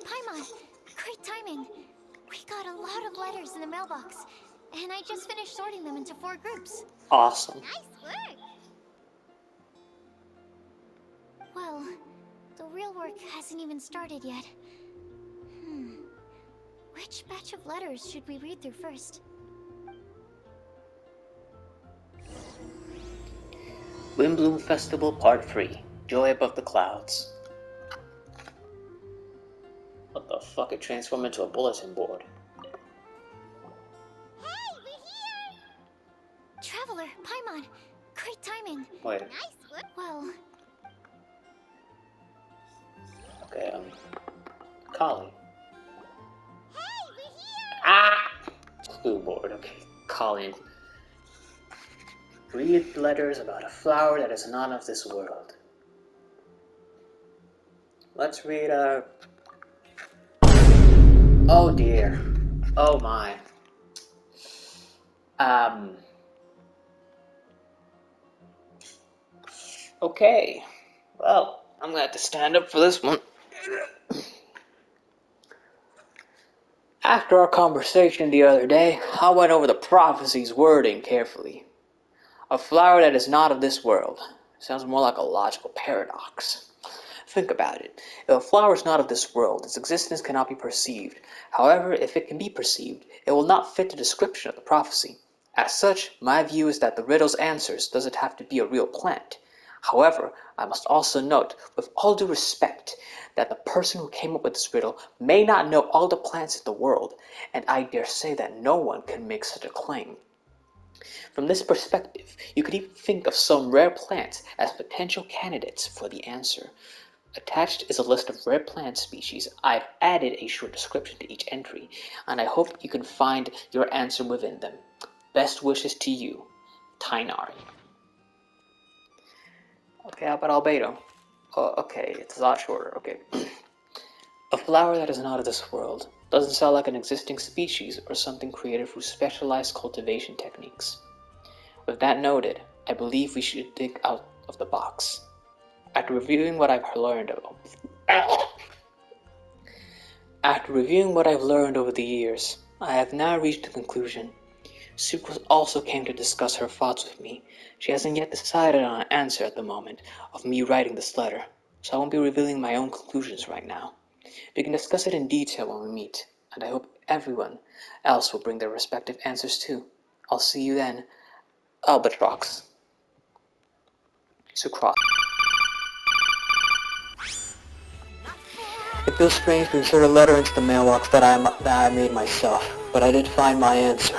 Paimon, great timing. We got a lot of letters in the mailbox, and I just finished sorting them into 4 groups. Awesome. Nice work. Well, the real work hasn't even started yet. Which batch of letters should we read through first? Windblume Festival Part 3. Joy Above the Clouds. What the fuck? It transformed into a bulletin board. Hey, we're here! Traveler, Paimon, great timing. Wait. Nice work. Well... Okay, Kali. Hey, we're here! Ah! School board, okay. Kali. Read letters about a flower that is not of this world. Let's read Oh dear. Oh my. Okay. Well, I'm gonna have to stand up for this one. After our conversation the other day, I went over the prophecy's wording carefully. A flower that is not of this world. Sounds more like a logical paradox. Think about it. If a flower is not of this world, its existence cannot be perceived. However, if it can be perceived, it will not fit the description of the prophecy. As such, my view is that the riddle's answers doesn't have to be a real plant. However, I must also note, with all due respect, that the person who came up with this riddle may not know all the plants in the world, and I dare say that no one can make such a claim. From this perspective, you could even think of some rare plants as potential candidates for the answer. Attached is a list of rare plant species. I've added a short description to each entry, and I hope you can find your answer within them. Best wishes to you, Tainari. Okay, how about albedo? Okay, it's a lot shorter, okay. A flower that is not of this world. Doesn't sound like an existing species or something created through specialized cultivation techniques. With that noted, I believe we should think out of the box. After reviewing what I've learned over the years, I have now reached a conclusion. Sucrose also came to discuss her thoughts with me. She hasn't yet decided on an answer at the moment of me writing this letter, so I won't be revealing my own conclusions right now. We can discuss it in detail when we meet, and I hope everyone else will bring their respective answers too. I'll see you then, Albatrox. Sucrose. It feels strange to insert a letter into the mailbox that I made myself, but I did find my answer.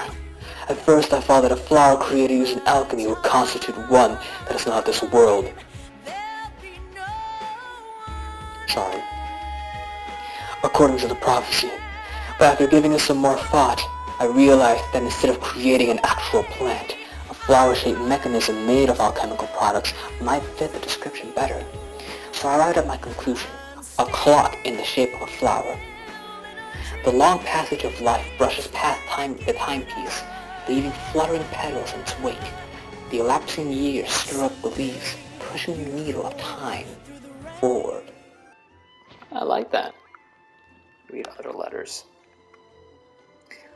At first I thought that a flower created using alchemy would constitute one that is not of this world. Sorry. According to the prophecy. But after giving it some more thought, I realized that instead of creating an actual plant, a flower-shaped mechanism made of alchemical products might fit the description better. So I arrived at my conclusion. A clock in the shape of a flower. The long passage of life brushes past the timepiece, leaving fluttering petals in its wake. The elapsing years stir up the leaves, pushing the needle of time forward. I like that. Read other letters.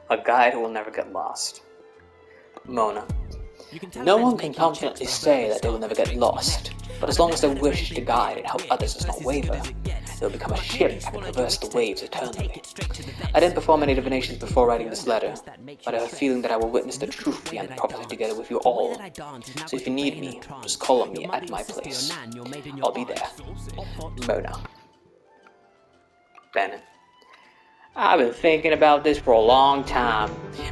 A guide who will never get lost. Mona. No one can confidently say that they will never get lost, but as long as their wish to guide and help others does not waver, they'll become a ship that can traverse the waves eternally. I didn't perform any divinations before writing this letter, but I have a feeling that I will witness the truth behind the prophecy together with you all. So if you need me, just call on me at my place. I'll be there. Mona. Bennett. I've been thinking about this for a long time.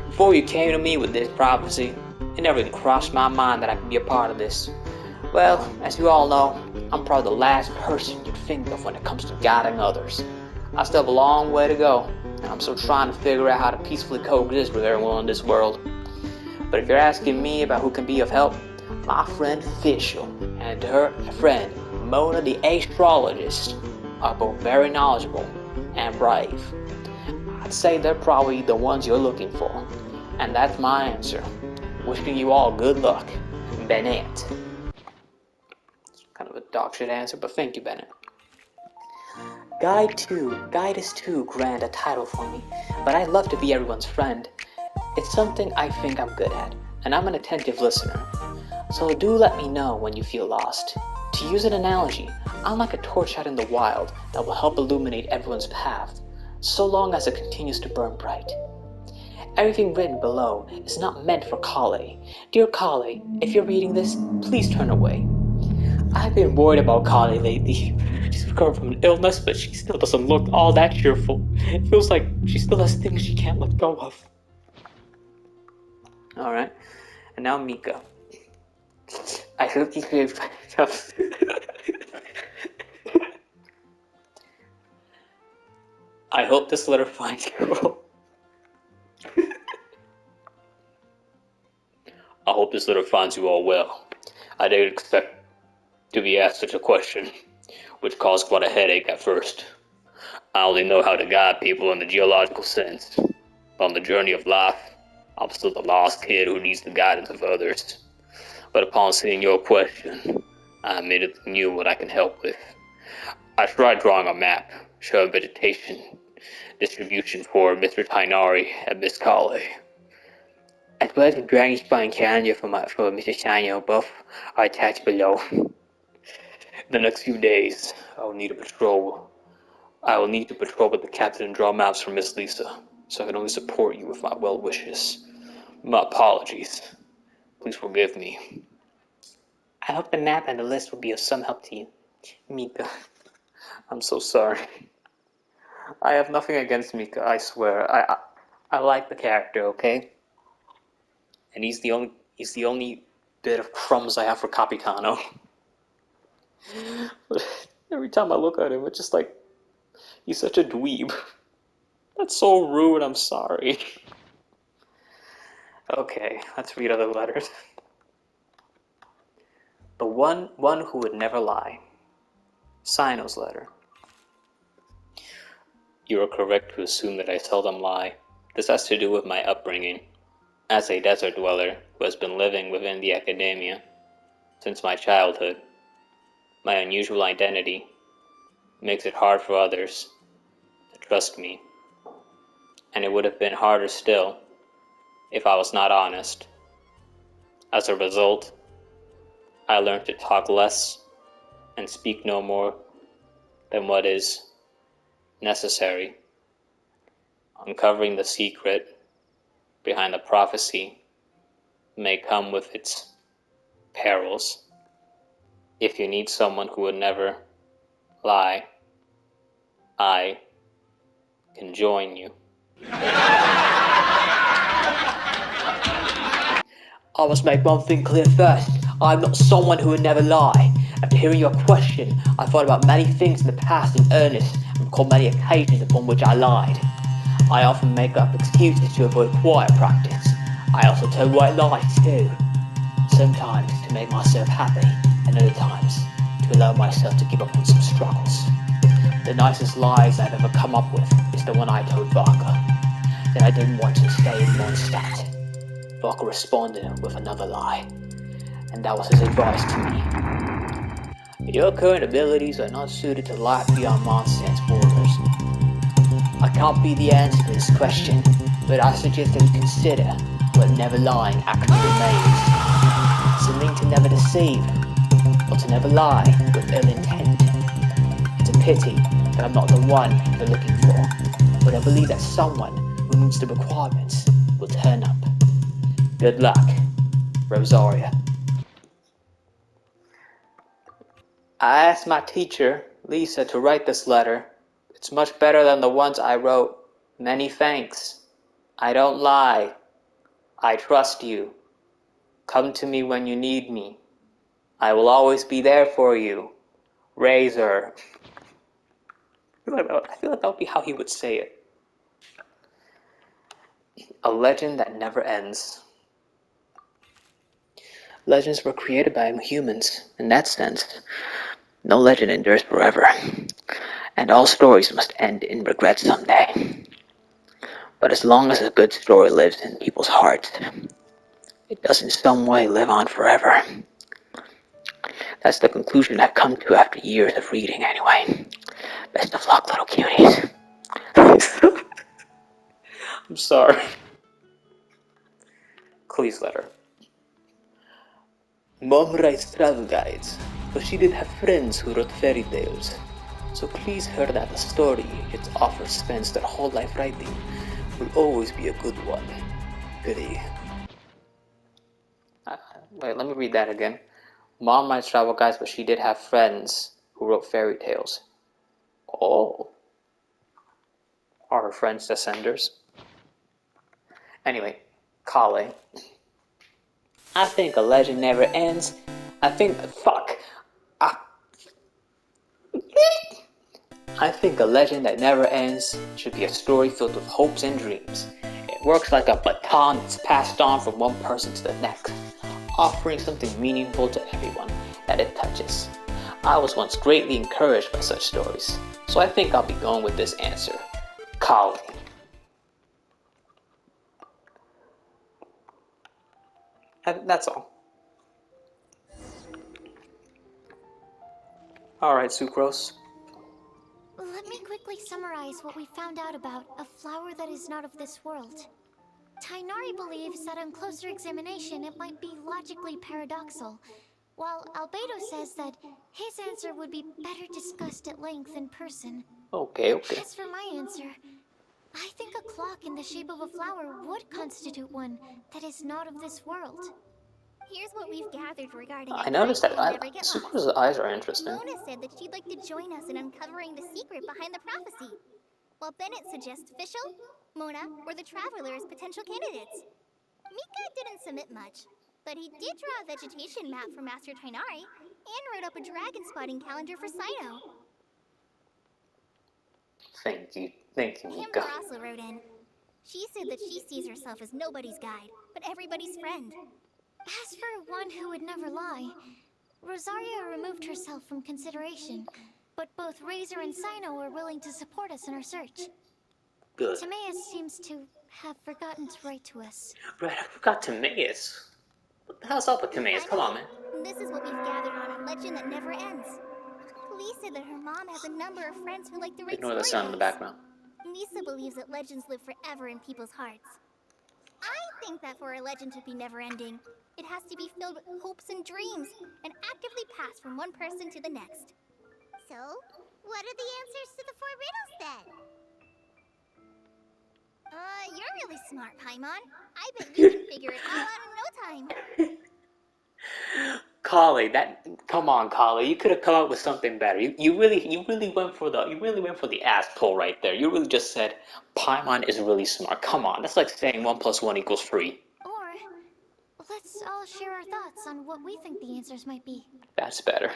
Before you came to me with this prophecy, it never even crossed my mind that I could be a part of this. Well, as you all know, I'm probably the last person you'd think of when it comes to guiding others. I still have a long way to go, and I'm still trying to figure out how to peacefully coexist with everyone in this world. But if you're asking me about who can be of help, my friend Fischl and her friend Mona the astrologist are both very knowledgeable and brave. I'd say they're probably the ones you're looking for, and that's my answer. Wishing you all good luck, Bennett. It's kind of a dog shit answer, but thank you, Bennett. Guide is too grand a title for me, but I'd love to be everyone's friend. It's something I think I'm good at, and I'm an attentive listener. So do let me know when you feel lost. To use an analogy, I'm like a torch out in the wild that will help illuminate everyone's path, so long as it continues to burn bright. Everything written below is not meant for Kale. Dear Kale, if you're reading this, please turn away. I've been worried about Kale lately. She's recovered from an illness, but she still doesn't look all that cheerful. It feels like she still has things she can't let go of. Alright, and now Mika. I hope you can find out. I hope this letter finds you. I hope this letter finds you all well. I didn't expect to be asked such a question, which caused quite a headache at first. I only know how to guide people in the geological sense. On the journey of life, I'm still the lost kid who needs the guidance of others. But upon seeing your question, I immediately knew what I can help with. I tried drawing a map showing vegetation distribution for Mr. Tainari and Miss Kale, as well as a dragon spine calendar for Mr. Shino. Both are attached below. The next few days, I will need to patrol with the captain and draw maps for Miss Lisa, so I can only support you with my well wishes. My apologies. Please forgive me. I hope the map and the list will be of some help to you, Mika. I'm so sorry. I have nothing against Mika, I swear. I like the character, okay? And he's the only bit of crumbs I have for Capitano. But every time I look at him, it's just like, he's such a dweeb. That's so rude, I'm sorry. Okay, let's read other letters. The one who would never lie. Sino's letter. You are correct to assume that I seldom lie. This has to do with my upbringing. As a desert dweller who has been living within the academia since my childhood, my unusual identity makes it hard for others to trust me. And it would have been harder still if I was not honest. As a result, I learned to talk less and speak no more than what is necessary. Uncovering the secret behind the prophecy may come with its perils. If you need someone who would never lie, I can join you. I must make one thing clear first. I'm not someone who would never lie. After hearing your question, I thought about many things in the past in earnest and recalled many occasions upon which I lied. I often make up excuses to avoid quiet practice. I also tell white lies too. Sometimes to make myself happy, and other times to allow myself to give up on some struggles. The nicest lies I've ever come up with is the one I told Varka, that I didn't want to stay in Mondstadt. Varka responded with another lie, and that was his advice to me. Your current abilities are not suited to life beyond Mondstadt's borders. I can't be the answer to this question, but I suggest that you consider what never lying actually remains. Something to never deceive, or to never lie with ill intent. It's a pity that I'm not the one you're looking for, but I believe that someone who meets the requirements will turn up. Good luck, Rosaria. I asked my teacher, Lisa, to write this letter. It's much better than the ones I wrote. Many thanks. I don't lie. I trust you. Come to me when you need me. I will always be there for you. Razor. I feel like that would be how he would say it. A legend that never ends. Legends were created by humans. In that sense, no legend endures forever. And all stories must end in regret someday. But as long as a good story lives in people's hearts, it does in some way live on forever. That's the conclusion I've come to after years of reading, anyway. Best of luck, little cuties. I'm sorry. Cleese letter. Mom writes travel guides, but she did have friends who wrote fairy tales. So Cleese heard that a story its author spends their whole life writing will always be a good one. Goody. Wait, let me read that again. Mom writes travel guides, but she did have friends who wrote fairy tales. Oh. Are her friends descenders? Anyway, Kale. I think a legend never ends. I think a legend that never ends should be a story filled with hopes and dreams. It works like a baton that's passed on from one person to the next, offering something meaningful to everyone that it touches. I was once greatly encouraged by such stories, so I think I'll be going with this answer. Kale. That's all. Alright, Sucrose. Let me quickly summarize what we found out about a flower that is not of this world. Tainari believes that on closer examination it might be logically paradoxal, while Albedo says that his answer would be better discussed at length in person. Okay. As for my answer, I think a clock in the shape of a flower would constitute one that is not of this world. Here's what we've gathered regarding I noticed that Never Get Sucrose's Lost. eyes are interesting. Mona said that she'd like to join us in uncovering the secret behind the prophecy, while Bennett suggests Fischl, Mona, or the Traveler as potential candidates. Mika didn't submit much, but he did draw a vegetation map for Master Tainari and wrote up a dragon spotting calendar for Sino. Thank you, Amber Mika. also wrote in. She said that she sees herself as nobody's guide, but everybody's friend. As for one who would never lie, Rosaria removed herself from consideration, but both Razor and Sino are willing to support us in our search. Good. Timaeus seems to have forgotten to write to us. Right, I forgot Timaeus. What the hell's up with Timaeus? Come on, man. This is what we've gathered on a legend that never ends. Police said that her mom has a number of friends who like to write Ignore the story sound in the books. background. Lisa believes that legends live forever in people's hearts. I think that for a legend to be never-ending, it has to be filled with hopes and dreams, and actively passed from one person to the next. So, what are the answers to the 4 riddles then? You're really smart, Paimon. I bet you can figure it all out in no time. Come on, Kale, you could have come up with something better. You really went for the ass pull right there. You really just said Paimon is really smart. Come on, that's like saying 1 + 1 = 3. Or, let's all share our thoughts on what we think the answers might be. That's better.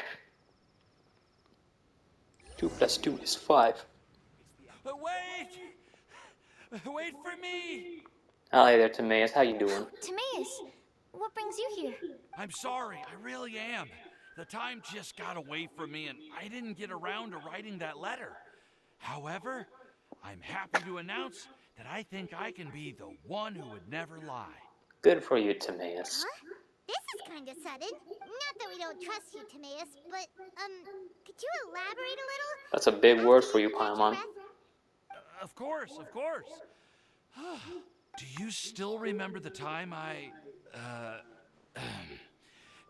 2 + 2 is 5. Wait for me! Hi there, Timaeus. How you doing? Timaeus, what brings you here? I'm sorry, I really am. The time just got away from me and I didn't get around to writing that letter. However, I'm happy to announce that I think I can be the one who would never lie. Good for you, Timaeus. Huh? This is kind of sudden. Not that we don't trust you, Timaeus, but, could you elaborate a little? That's a big word for you, After catch your Paimon. breath? Of course. Do you still remember the time I,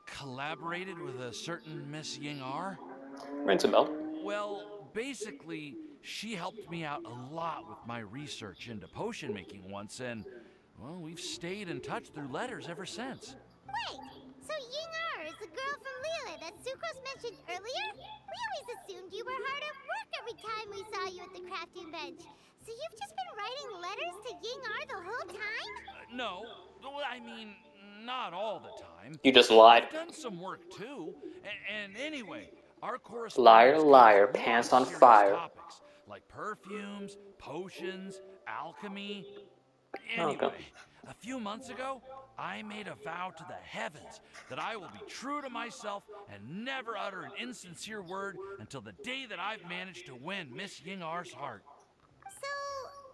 collaborated with a certain Miss Ying-ar? Rings a bell. Well, basically, she helped me out a lot with my research into potion making once, and, well, we've stayed in touch through letters ever since. Wait, so Ying-ar is the girl from Lila that Sucrose mentioned earlier? We always assumed you were hard at work every time we saw you at the crafting bench. So you've just been writing letters to Ying-ar the whole time? No, I mean, not all the time. You just lied. I've done some work too. And anyway, our correspondence Liar, covers liar, lots pants of on serious fire. topics, like perfumes, potions, alchemy. Okay. Anyway, a few months ago, I made a vow to the heavens that I will be true to myself and never utter an insincere word until the day that I've managed to win Miss Ying-ar's heart. So,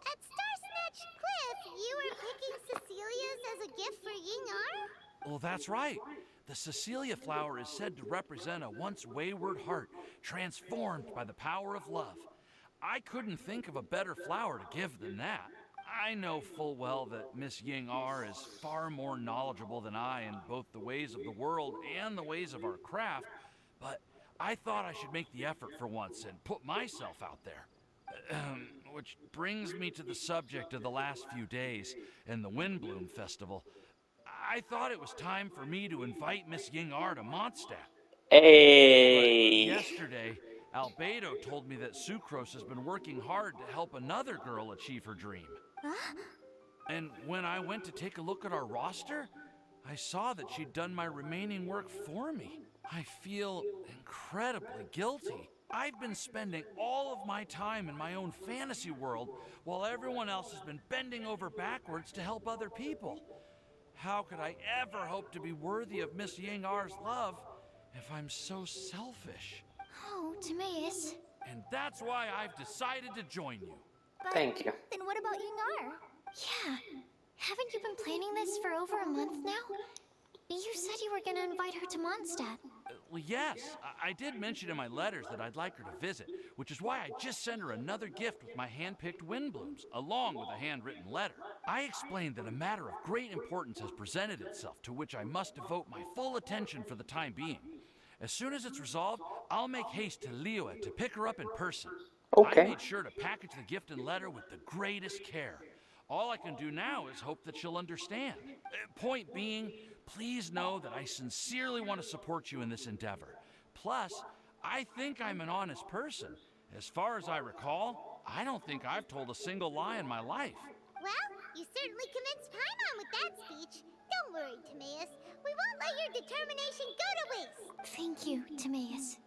at Star Snatch Cliff, you were picking Cecilia's as a gift for Ying-ar? Well, that's right. The Cecilia flower is said to represent a once wayward heart transformed by the power of love. I couldn't think of a better flower to give than that. I know full well that Miss Ying R is far more knowledgeable than I in both the ways of the world and the ways of our craft, but I thought I should make the effort for once and put myself out there. Which brings me to the subject of the last few days and the Windblume Festival. I thought it was time for me to invite Miss Ying R to Mondstadt. Hey. But yesterday, Albedo told me that Sucrose has been working hard to help another girl achieve her dream. Huh? And when I went to take a look at our roster, I saw that she'd done my remaining work for me. I feel incredibly guilty. I've been spending all of my time in my own fantasy world while everyone else has been bending over backwards to help other people. How could I ever hope to be worthy of Miss Ying R's love if I'm so selfish? Oh, Timaeus. And that's why I've decided to join you. But Thank you. then what about Ying-ar? Yeah. Haven't you been planning this for over a month now? You said you were gonna invite her to Mondstadt. Well, yes, I did mention in my letters that I'd like her to visit, which is why I just sent her another gift with my hand-picked Windblooms, along with a handwritten letter. I explained that a matter of great importance has presented itself, to which I must devote my full attention for the time being. As soon as it's resolved, I'll make haste to Liyue to pick her up in person. Okay. I made sure to package the gift and letter with the greatest care. All I can do now is hope that she'll understand. Point being, please know that I sincerely want to support you in this endeavor. Plus, I think I'm an honest person. As far as I recall, I don't think I've told a single lie in my life. Well, you certainly convinced Paimon with that speech. Don't worry, Timaeus. We won't let your determination go to waste. Thank you, Timaeus.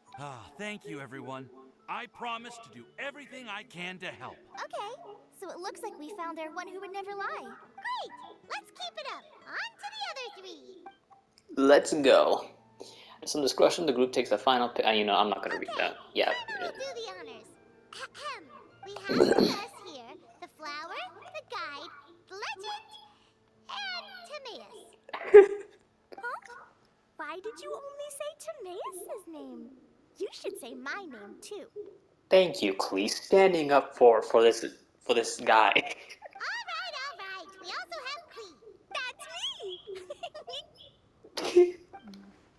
Thank you, everyone. I promise to do everything I can to help. Okay, so it looks like we found our one who would never lie. Great! Let's keep it up. On to the other three. Let's go. Some discretion, the group takes the final pick. You know, I'm not gonna read that. Yeah. We'll do the honors. Ahem. We have with us here the flower, the guide, the legend, and Timaeus. Huh? Why did you only say Timaeus' name? You should say my name too. Thank you, Clee. Standing up for this guy. All right. We also have Clee. That's me!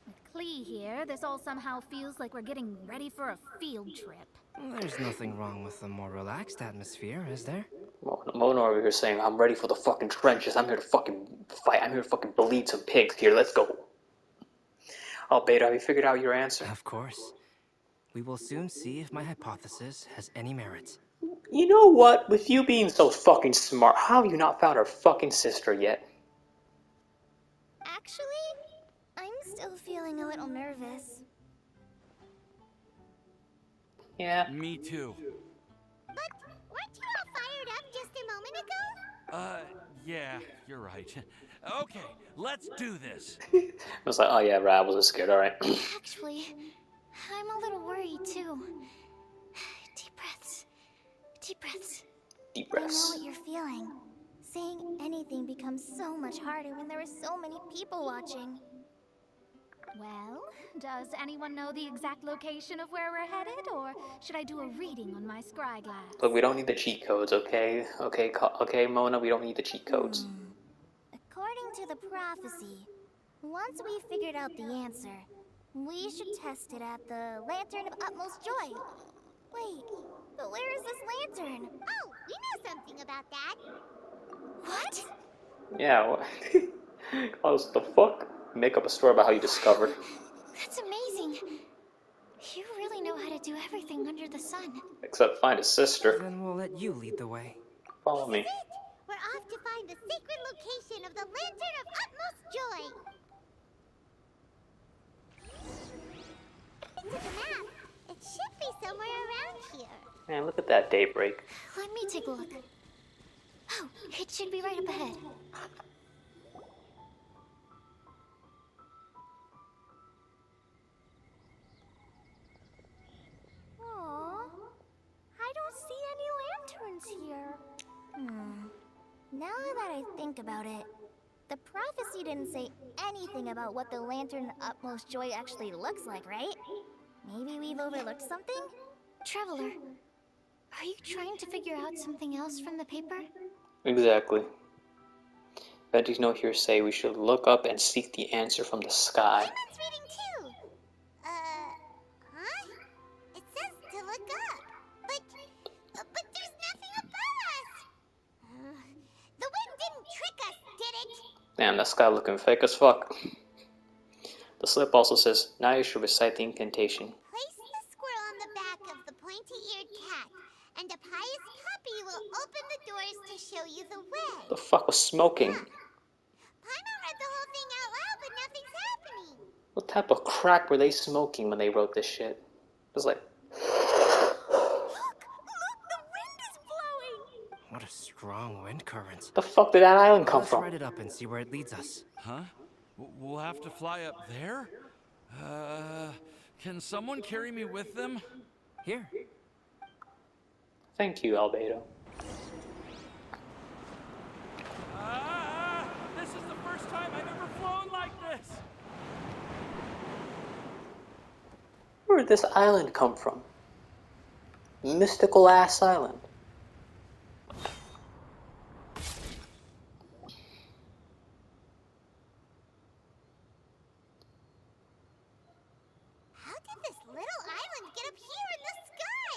With Klee here, this all somehow feels like we're getting ready for a field trip. There's nothing wrong with a more relaxed atmosphere, is there? Mona over here saying, I'm ready for the fucking trenches. I'm here to fucking fight. I'm here to fucking bleed some pigs. Here, let's go. Oh, Beta, have you figured out your answer? Of course. We will soon see if my hypothesis has any merit. You know what? With you being so fucking smart, how have you not found her fucking sister yet? Actually, I'm still feeling a little nervous. Yeah. Me too. But weren't you all fired up just a moment ago? Yeah, you're right. Okay, let's do this. I was like, oh yeah, right, I wasn't scared, alright. Actually, I'm a little worried too. Deep breaths. Deep breaths. Deep I know breaths. what you're feeling. Saying anything becomes so much harder when there are so many people watching. Well, does anyone know the exact location of where we're headed, or should I do a reading on my scry glass? Look, we don't need the cheat codes, okay? Okay, Mona, we don't need the cheat codes. According to the prophecy, once we figured out the answer, we should test it at the Lantern of Utmost Joy. Wait, but where is this lantern? Oh, we know something about that. What? Yeah, what? Klaus, the fuck? Make up a story about how you discovered. That's amazing. You really know how to do everything under the sun. Except find his sister. Then we'll let you lead the way. Follow me. This is it. We're off to find the secret location of the Lantern of Utmost Joy. To the map. It should be somewhere around here. Man, look at that daybreak. Let me take a look. Oh, it should be right up ahead. Aww, I don't see any lanterns here. Now that I think about it, the prophecy didn't say anything about what the Lantern Utmost Joy actually looks like, right? Maybe we've overlooked something? Traveler, are you trying to figure out something else from the paper? Exactly. Betty's note here say we should look up and seek the answer from the sky. Simon's reading too. Huh? It says to look up, but there's nothing above us. The wind didn't trick us, did it? Damn, that sky looking fake as fuck. The slip also says, now you should recite the incantation. Place the squirrel on the back of the pointy-eared cat, and a pious puppy will open the doors to show you the way. The fuck was smoking? Paimon read the whole thing out loud, but nothing's happening. What type of crack were they smoking when they wrote this shit? It was like, Look, the wind is blowing! What a strong wind current. the fuck did that island come Let's from? write it up and see where it leads us. Huh? We'll have to fly up there? Can someone carry me with them? Here. Thank you, Albedo. This is the first time I've ever flown like this! Where did this island come from? Mystical ass island. How did this little island get up here in the sky?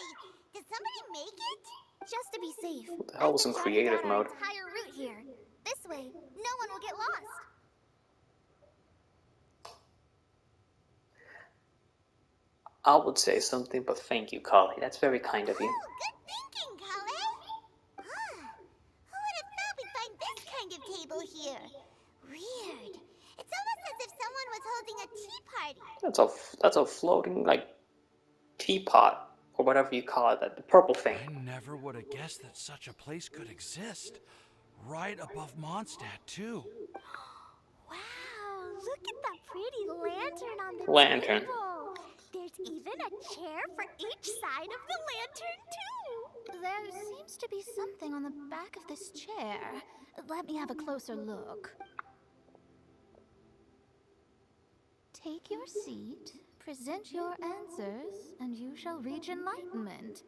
Did somebody make it? Just to be safe. What the hell was in I've creative jotted down our mode? entire route here. This way, no one will get lost. I would say something, but thank you, Kali. That's very kind of you. Oh, good thinking, Colin. Who would have thought we'd find this kind of table here? Weird. It's almost as if someone was holding a tea party. That's a floating, like, teapot, or whatever you call it, that the purple thing. I never would have guessed that such a place could exist. Right above Mondstadt, too. Wow, look at that pretty lantern on the Lantern. table. There's even a chair for each side of the lantern, too. There seems to be something on the back of this chair. Let me have a closer look. Take your seat, present your answers, and you shall reach enlightenment.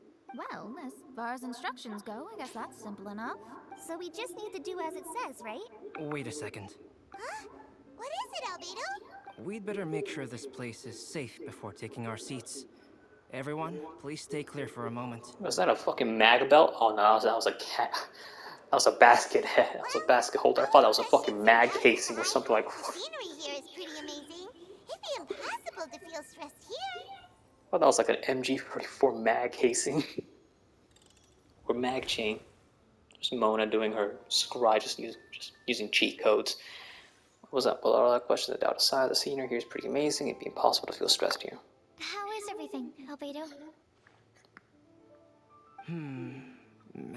Well, as far as instructions go, I guess that's simple enough. So we just need to do as it says, right? Wait a second. Huh? What is it, Albedo? We'd better make sure this place is safe before taking our seats. Everyone, please stay clear for a moment. Was that a fucking mag belt? Oh no, that was a cat. That was a basket head. That was a basket holder. I thought that was a fucking mag casing or something like. The scenery here is pretty amazing. It'd be impossible to feel stressed here. I thought that was like an MG44 mag casing. Or mag chain. Just Mona doing her scry, just using cheat codes. What was that? Well, all that question, the doubt aside, the scenery here is pretty amazing. It'd be impossible to feel stressed here. How is everything, Albedo?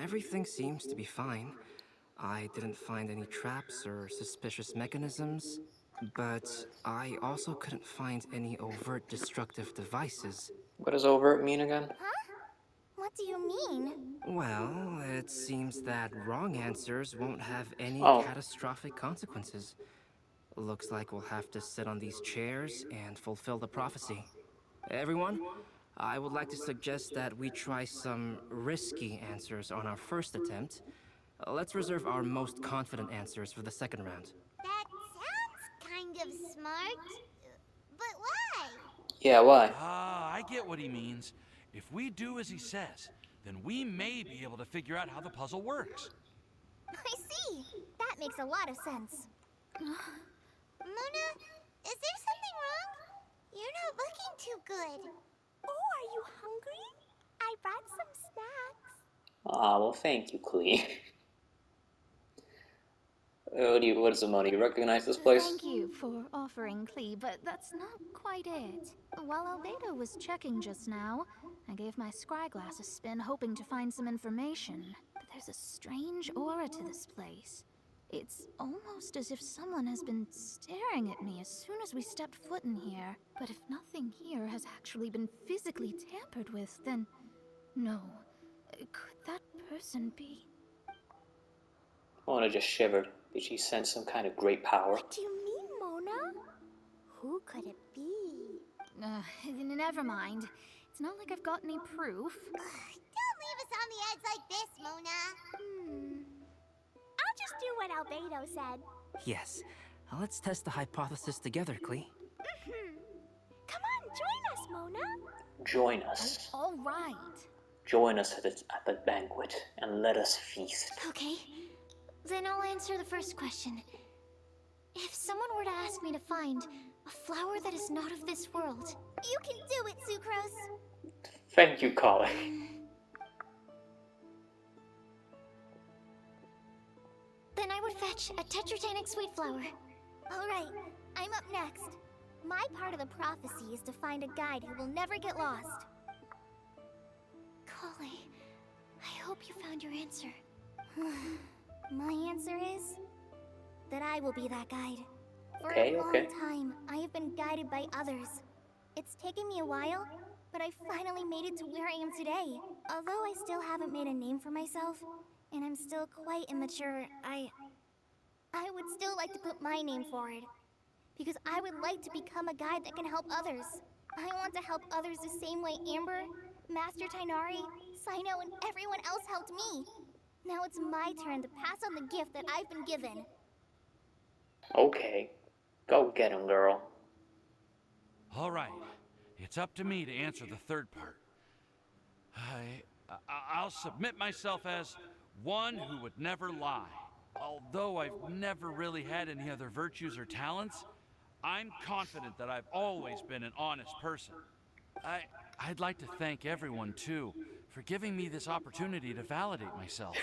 Everything seems to be fine. I didn't find any traps or suspicious mechanisms, but I also couldn't find any overt destructive devices. What does overt mean again? What do you mean? Well, it seems that wrong answers won't have any Oh. catastrophic consequences. Looks like we'll have to sit on these chairs and fulfill the prophecy. Everyone, I would like to suggest that we try some risky answers on our first attempt. Let's reserve our most confident answers for the second round. That sounds kind of smart. But why? Yeah, why? I get what he means. If we do as he says, then we may be able to figure out how the puzzle works. I see. That makes a lot of sense. Mona, is there something wrong? You're not looking too good. Oh, are you hungry? I brought some snacks. Ah, well, thank you, Klee. What is the money? You recognize this place? Thank you for offering Klee, but that's not quite it. While Albedo was checking just now, I gave my scry glass a spin, hoping to find some information. But there's a strange aura to this place. It's almost as if someone has been staring at me as soon as we stepped foot in here. But if nothing here has actually been physically tampered with, then no. Could that person be? Mona just shivered. Did she sense some kind of great power? What do you mean, Mona? Who could it be? Never mind. It's not like I've got any proof. Don't leave us on the edge like this, Mona. I'll just do what Albedo said. Yes. Let's test the hypothesis together, Klee. Come on, join us, Mona. Join us. All right. Join us at the banquet, and let us feast. Okay, then I'll answer the first question. If someone were to ask me to find a flower that is not of this world, You can do it, Sucrose. Thank you, Colin. then I would fetch a tetratanic sweet flower. All right, I'm up next. My part of the prophecy is to find a guide who will never get lost. Collie, I hope you found your answer. My answer is that I will be that guide. For Okay, a long okay. time, I have been guided by others. It's taken me a while, but I finally made it to where I am today. Although I still haven't made a name for myself, and I'm still quite immature, I would still like to put my name forward. Because I would like to become a guide that can help others. I want to help others the same way Amber, Master Tighnari, Cyno, and everyone else helped me. Now it's my turn to pass on the gift that I've been given. Okay. Go get him, girl. All right, it's up to me to answer the third part. I'll submit myself as one who would never lie. Although I've never really had any other virtues or talents, I'm confident that I've always been an honest person. I'd like to thank everyone, too, for giving me this opportunity to validate myself.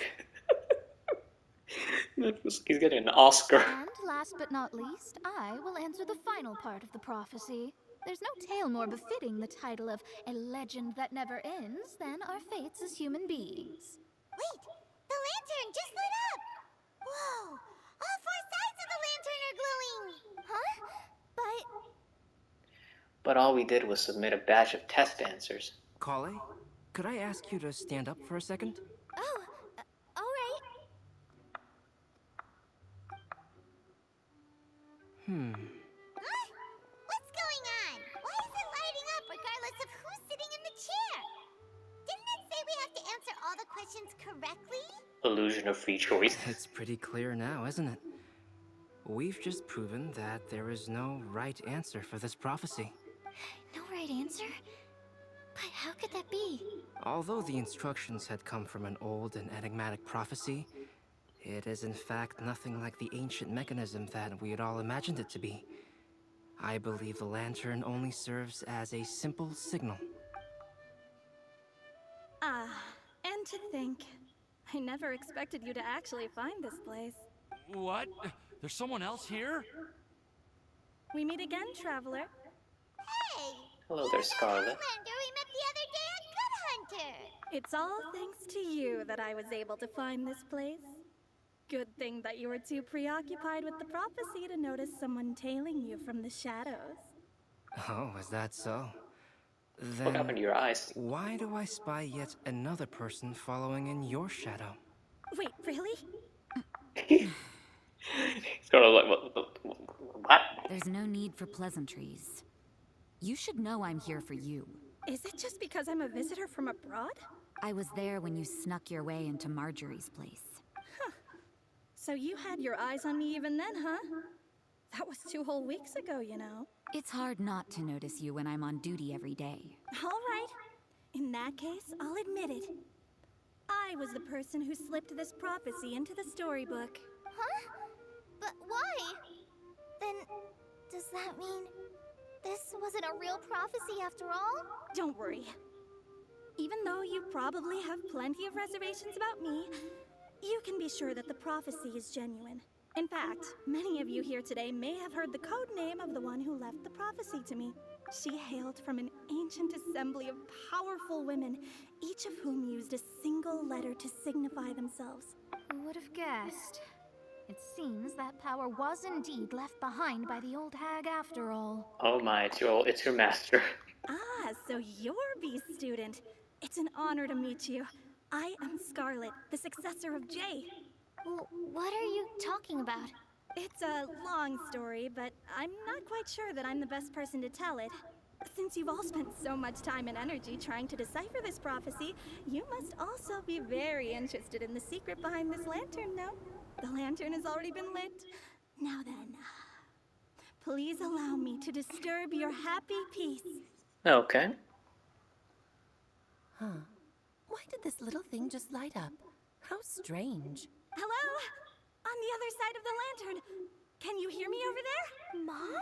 He's getting an Oscar. And last but not least, I will answer the final part of the prophecy. There's no tale more befitting the title of a legend that never ends than our fates as human beings. Wait, the lantern just lit up. Whoa, all four sides of the lantern are glowing. Huh? But all we did was submit a batch of test answers. Kale, could I ask you to stand up for a second? Oh, alright. Huh? What's going on? Why is it lighting up regardless of who's sitting in the chair? Didn't it say we have to answer all the questions correctly? Illusion of free choice. It's pretty clear now, isn't it? We've just proven that there is no right answer for this prophecy. No right answer? But how could that be? Although the instructions had come from an old and enigmatic prophecy, it is in fact nothing like the ancient mechanism that we had all imagined it to be. I believe the lantern only serves as a simple signal. And to think, I never expected you to actually find this place. What? There's someone else here? We meet again, traveler. Hey! Hello there, Scarlet. Outlander we met the other day at Good Hunter. It's all thanks to you that I was able to find this place. Good thing that you were too preoccupied with the prophecy to notice someone tailing you from the shadows. Oh, is that so? What happened to Then your eyes? why do I spy yet another person following in your shadow? Wait, really? Sort of like, what? There's no need for pleasantries. You should know I'm here for you. Is it just because I'm a visitor from abroad? I was there when you snuck your way into Marjorie's place. So you had your eyes on me even then, huh? That was 2 whole weeks ago, you know. It's hard not to notice you when I'm on duty every day. All right. In that case, I'll admit it. I was the person who slipped this prophecy into the storybook. Huh? But why? Then, does that mean this wasn't a real prophecy after all? Don't worry. Even though you probably have plenty of reservations about me, you can be sure that the prophecy is genuine. In fact, many of you here today may have heard the code name of the one who left the prophecy to me. She hailed from an ancient assembly of powerful women, each of whom used a single letter to signify themselves. Who would have guessed? It seems that power was indeed left behind by the old hag after all. Oh my, it's your master. Ah, so you're B student. It's an honor to meet you. I am Scarlet, the successor of Jay. What are you talking about? It's a long story, but I'm not quite sure that I'm the best person to tell it. Since you've all spent so much time and energy trying to decipher this prophecy, you must also be very interested in the secret behind this lantern, no? The lantern has already been lit. Now then, please allow me to disturb your happy peace. Okay. Huh. Why did this little thing just light up? How strange. Hello? On the other side of the lantern. Can you hear me over there? Mom?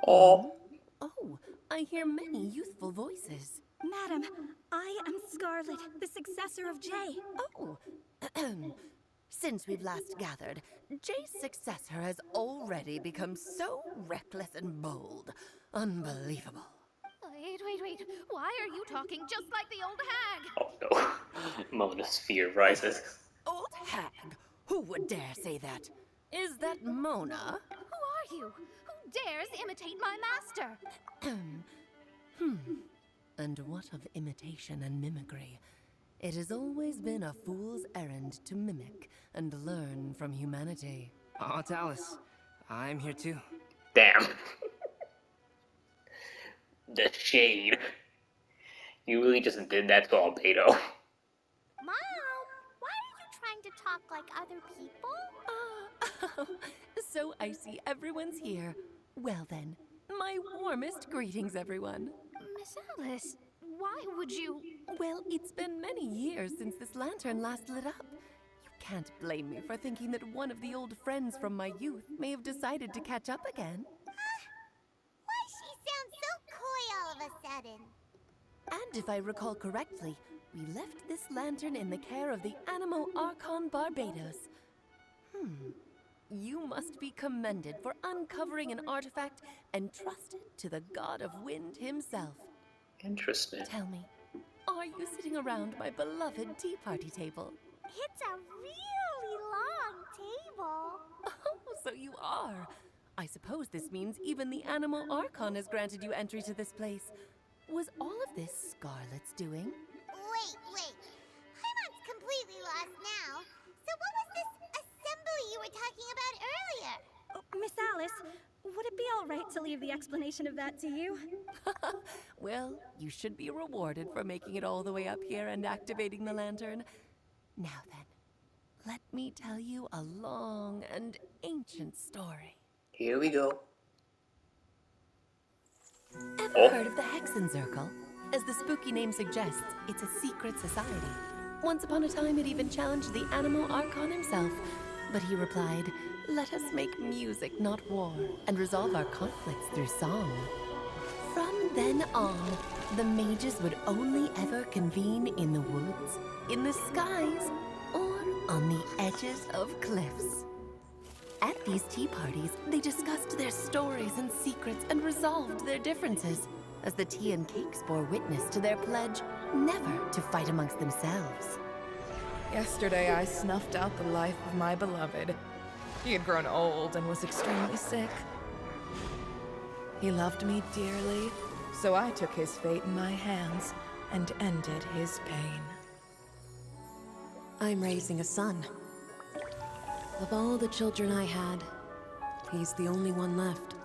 Oh. Oh, I hear many youthful voices. Madam, I am Scarlet, the successor of Jay. Oh, since we've last gathered, Jay's successor has already become so reckless and bold. Unbelievable. Wait. Why are you talking just like the old hag? Oh no. Mona's fear rises. Old hag? Who would dare say that? Is that Mona? Who are you? Who dares imitate my master? And what of imitation and mimicry? It has always been a fool's errand to mimic and learn from humanity. Oh, Talus, I'm here too. Damn. The shade. You really just did that to Albedo. Mom, why are you trying to talk like other people? So I see everyone's here. Well then, my warmest greetings, everyone. Miss Alice, why would you... Well, it's been many years since this lantern last lit up. You can't blame me for thinking that one of the old friends from my youth may have decided to catch up again. Why she sounds so coy all of a sudden? And if I recall correctly, we left this lantern in the care of the Animo Archon Barbados. You must be commended for uncovering an artifact entrusted to the god of wind himself. Interesting. Tell me, are you sitting around my beloved tea party table? It's a really long table. Oh, so you are. I suppose this means even the Animo Archon has granted you entry to this place. Was all of this Scarlet's doing? Wait. Paimon's completely lost now. So what was this assembly you were talking about earlier? Oh, Miss Alice, would it be all right to leave the explanation of that to you? Well, you should be rewarded for making it all the way up here and activating the lantern. Now then, let me tell you a long and ancient story. Here we go. Ever heard of the Hexenzirkel? As the spooky name suggests, it's a secret society. Once upon a time, it even challenged the Animo Archon himself. But he replied, "Let us make music, not war, and resolve our conflicts through song." From then on, the mages would only ever convene in the woods, in the skies, or on the edges of cliffs. At these tea parties, they discussed their stories and secrets and resolved their differences, as the tea and cakes bore witness to their pledge never to fight amongst themselves. Yesterday, I snuffed out the life of my beloved. He had grown old and was extremely sick. He loved me dearly, so I took his fate in my hands and ended his pain. I'm raising a son. Of all the children I had, he's the only one left.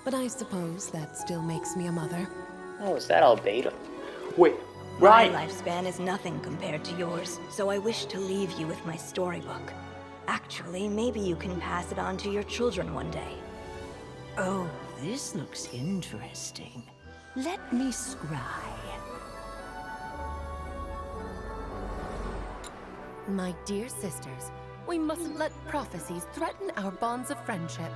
But I suppose that still makes me a mother. Oh, is that Albedo? Wait, right. My lifespan is nothing compared to yours, so I wish to leave you with my storybook. Actually, maybe you can pass it on to your children one day. Oh, this looks interesting. Let me scry. My dear sisters, we mustn't let prophecies threaten our bonds of friendship.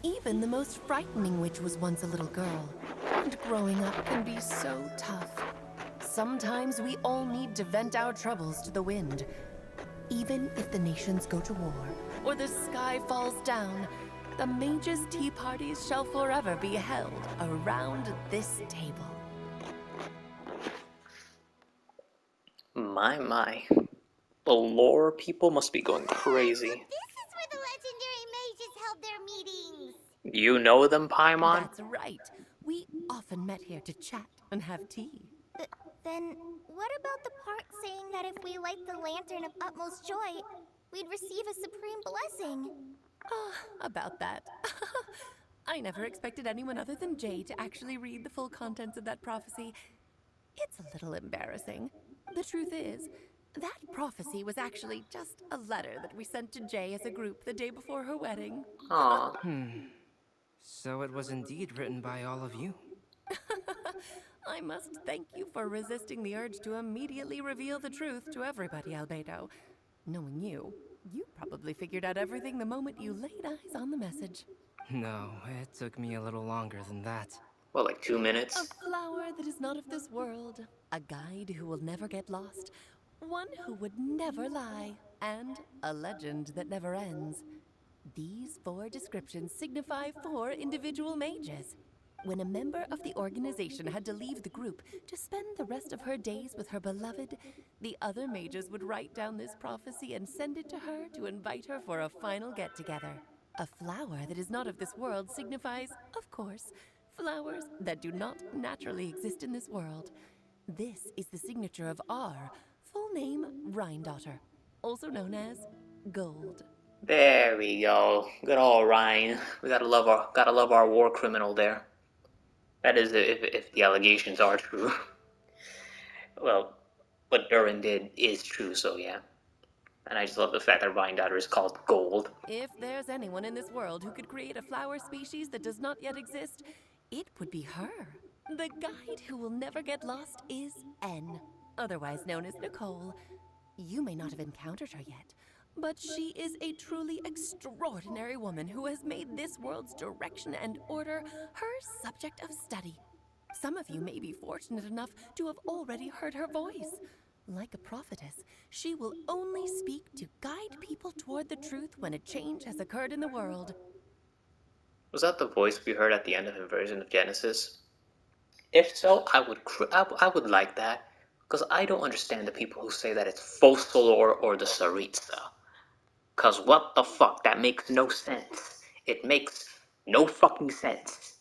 Even the most frightening witch was once a little girl, and growing up can be so tough. Sometimes we all need to vent our troubles to the wind. Even if the nations go to war, or the sky falls down, the mages' tea parties shall forever be held around this table. My. The lore people must be going crazy. This is where the legendary mages held their meetings. You know them, Paimon? That's right. We often met here to chat and have tea. Then, what about the part saying that if we light the lantern of utmost joy, we'd receive a supreme blessing? About that. I never expected anyone other than Jay to actually read the full contents of that prophecy. It's a little embarrassing. The truth is, that prophecy was actually just a letter that we sent to Jay as a group the day before her wedding. Aw. So it was indeed written by all of you. I must thank you for resisting the urge to immediately reveal the truth to everybody, Albedo. Knowing you, you probably figured out everything the moment you laid eyes on the message. No, it took me a little longer than that. Well, like 2 minutes? A flower that is not of this world, a guide who will never get lost, one who would never lie, and a legend that never ends. These 4 descriptions signify 4 individual mages. When a member of the organization had to leave the group to spend the rest of her days with her beloved, the other mages would write down this prophecy and send it to her to invite her for a final get-together. A flower that is not of this world signifies, of course, flowers that do not naturally exist in this world. This is the signature of our full name, Rhine-daughter, also known as Gold. There we go. Good old Ryan. We gotta love our war criminal there. That is, if the allegations are true. Well, what Durin did is true, so yeah. And I just love the fact that Rhine-daughter is called Gold. If there's anyone in this world who could create a flower species that does not yet exist, it would be her. The guide who will never get lost is N, otherwise known as Nicole. You may not have encountered her yet, but she is a truly extraordinary woman who has made this world's direction and order her subject of study. Some of you may be fortunate enough to have already heard her voice. Like a prophetess, she will only speak to guide people toward the truth when a change has occurred in the world. Was that the voice we heard at the end of Inversion of Genesis? If so, I would like that, because I don't understand the people who say that it's Focalor or the Saritsa. Cause what the fuck? That makes no sense. It makes no fucking sense.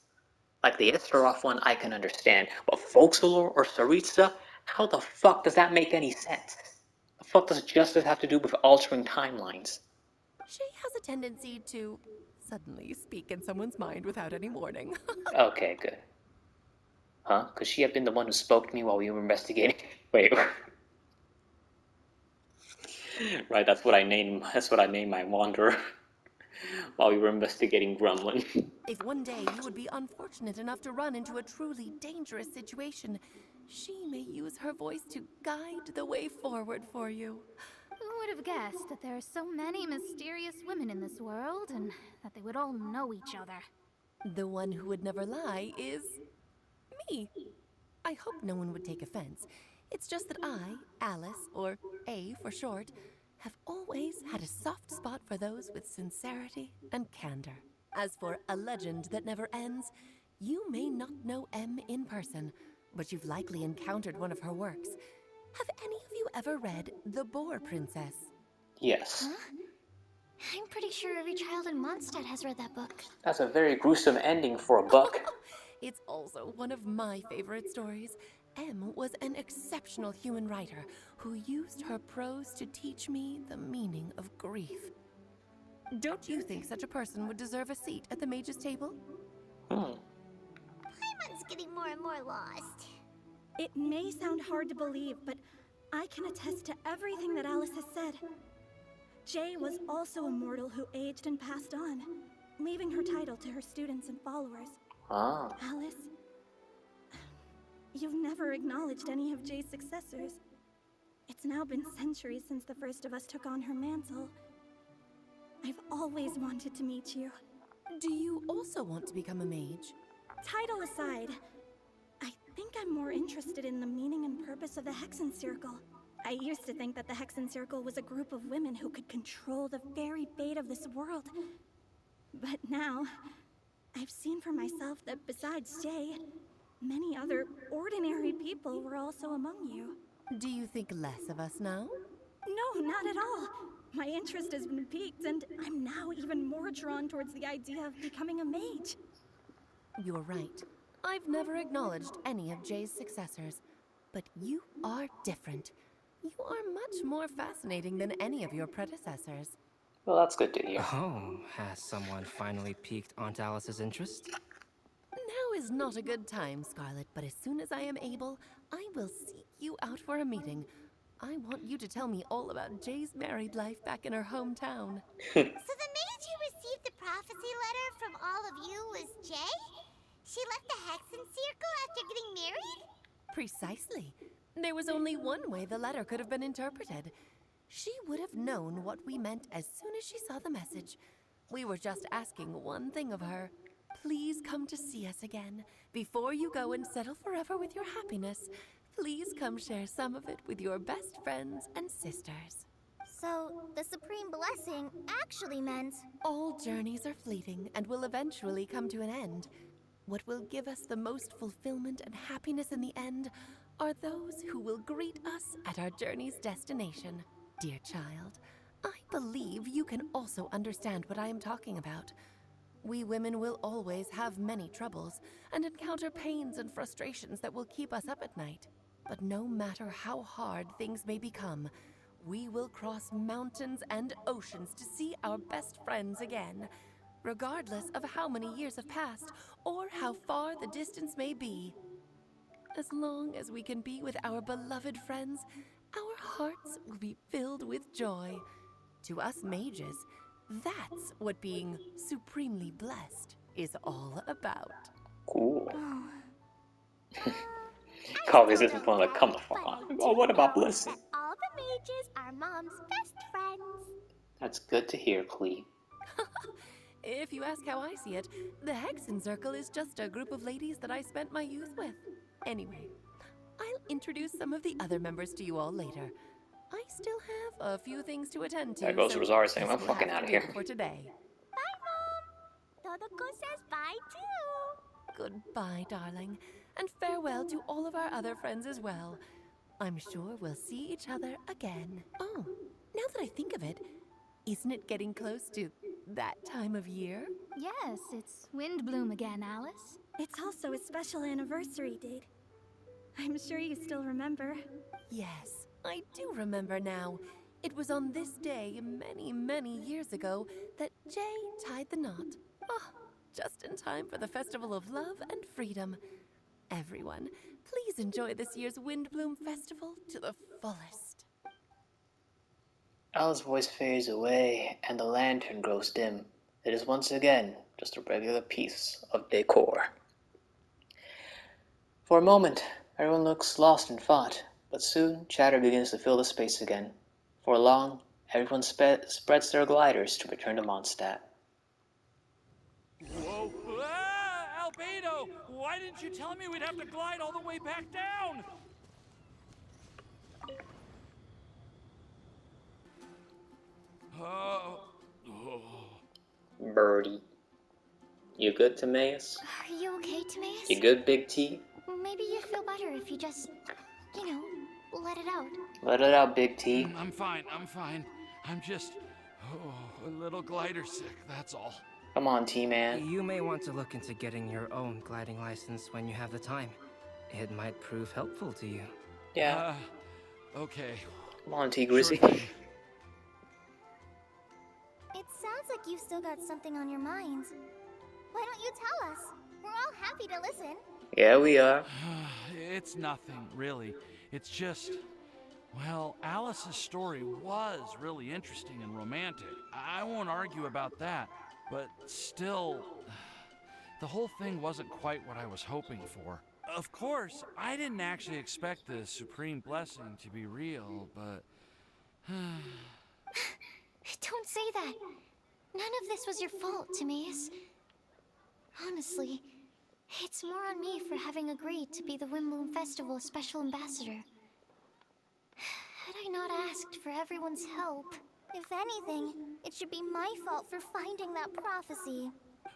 Like the Esteroth one, I can understand, but Focalor or Saritsa? How the fuck does that make any sense? The fuck does justice have to do with altering timelines? She has a tendency to suddenly speak in someone's mind without any warning. Okay, good. Huh? Could she have been the one who spoke to me while we were investigating? Wait. Right, that's what I named my wanderer while we were investigating Gremlin. If one day you would be unfortunate enough to run into a truly dangerous situation, she may use her voice to guide the way forward for you. Who would have guessed that there are so many mysterious women in this world, and that they would all know each other? The one who would never lie is me. I hope no one would take offense. It's just that I, Alice, or A for short, have always had a soft spot for those with sincerity and candor. As for a legend that never ends, you may not know M in person, but you've likely encountered one of her works. Have any of you ever read The Boar Princess? Yes. Huh? I'm pretty sure every child in Mondstadt has read that book. That's a very gruesome ending for a book. It's also one of my favorite stories. M was an exceptional human writer who used her prose to teach me the meaning of grief. Don't you think such a person would deserve a seat at the mage's table? Paimon's getting more and more lost. It may sound hard to believe, but I can attest to everything that Alice has said. Jay was also a mortal who aged and passed on, leaving her title to her students and followers. Ah. Alice, you've never acknowledged any of Jay's successors. It's now been centuries since the first of us took on her mantle. I've always wanted to meet you. Do you also want to become a mage? Title aside, I think I'm more interested in the meaning and purpose of the Hexen Circle. I used to think that the Hexen Circle was a group of women who could control the very fate of this world. But now, I've seen for myself that besides Jay, many other ordinary people were also among you. Do you think less of us now? No, not at all. My interest has been piqued, and I'm now even more drawn towards the idea of becoming a mage. You're right. I've never acknowledged any of Jay's successors. But you are different. You are much more fascinating than any of your predecessors. Well, that's good to hear. Oh, has someone finally piqued Aunt Alice's interest? Now is not a good time, Scarlet, but as soon as I am able, I will seek you out for a meeting. I want you to tell me all about Jay's married life back in her hometown. So the maid who received the prophecy letter from all of you was Jay? She left the Hexen Circle after getting married? Precisely. There was only one way the letter could have been interpreted. She would have known what we meant as soon as she saw the message. We were just asking one thing of her. Please come to see us again. Before you go and settle forever with your happiness, please come share some of it with your best friends and sisters. So, the Supreme Blessing actually meant... All journeys are fleeting and will eventually come to an end. What will give us the most fulfillment and happiness in the end are those who will greet us at our journey's destination. Dear child, I believe you can also understand what I am talking about. We women will always have many troubles and encounter pains and frustrations that will keep us up at night. But no matter how hard things may become, we will cross mountains and oceans to see our best friends again, regardless of how many years have passed or how far the distance may be. As long as we can be with our beloved friends, our hearts will be filled with joy. To us mages, that's what being supremely blessed is all about. Cool. Always isn't fun to come from. Well, what about Blissey? All the mages are Mom's best friends. That's good to hear, Clee. If you ask how I see it, the Hexen Circle is just a group of ladies that I spent my youth with. Anyway, I'll introduce some of the other members to you all later. I still have a few things to attend to. There goes so Rosario saying, this I'm will fucking have out of to do here. For today. Bye, Mom. Todoko says bye, too. Goodbye, darling. And farewell to all of our other friends as well. I'm sure we'll see each other again. Oh, now that I think of it, isn't it getting close to that time of year? Yes, it's Windblume again, Alice. It's also a special anniversary date. I'm sure you still remember. Yes, I do remember now. It was on this day many, many years ago that Jay tied the knot. Ah, just in time for the Festival of Love and Freedom. Everyone, please enjoy this year's Windblume Festival to the fullest. Alice's voice fades away, and the lantern grows dim. It is once again just a regular piece of decor. For a moment, everyone looks lost in thought, but soon chatter begins to fill the space again. For long, everyone spreads their gliders to return to Mondstadt. Whoa! Ah, Albedo! Why didn't you tell me we'd have to glide all the way back down? Oh. Birdie. You good, Timaeus? Are you okay, Timaeus? You good, Big T? Maybe you'd feel better if you just, let it out. Let it out, Big T. I'm fine. I'm just a little glider sick, that's all. Come on, T-Man. You may want to look into getting your own gliding license when you have the time. It might prove helpful to you. Yeah. Okay. Come on, T-Grizzy. Sure thing. It sounds like you've still got something on your mind. Why don't you tell us? We're all happy to listen. Yeah, we are. It's nothing, really. It's just, well, Alice's story was really interesting and romantic. I won't argue about that, but still, the whole thing wasn't quite what I was hoping for. Of course, I didn't actually expect the Supreme Blessing to be real, but... Don't say that. None of this was your fault, Timaeus. Honestly, it's more on me for having agreed to be the Windblume Festival Special Ambassador. Had I not asked for everyone's help... If anything, it should be my fault for finding that prophecy.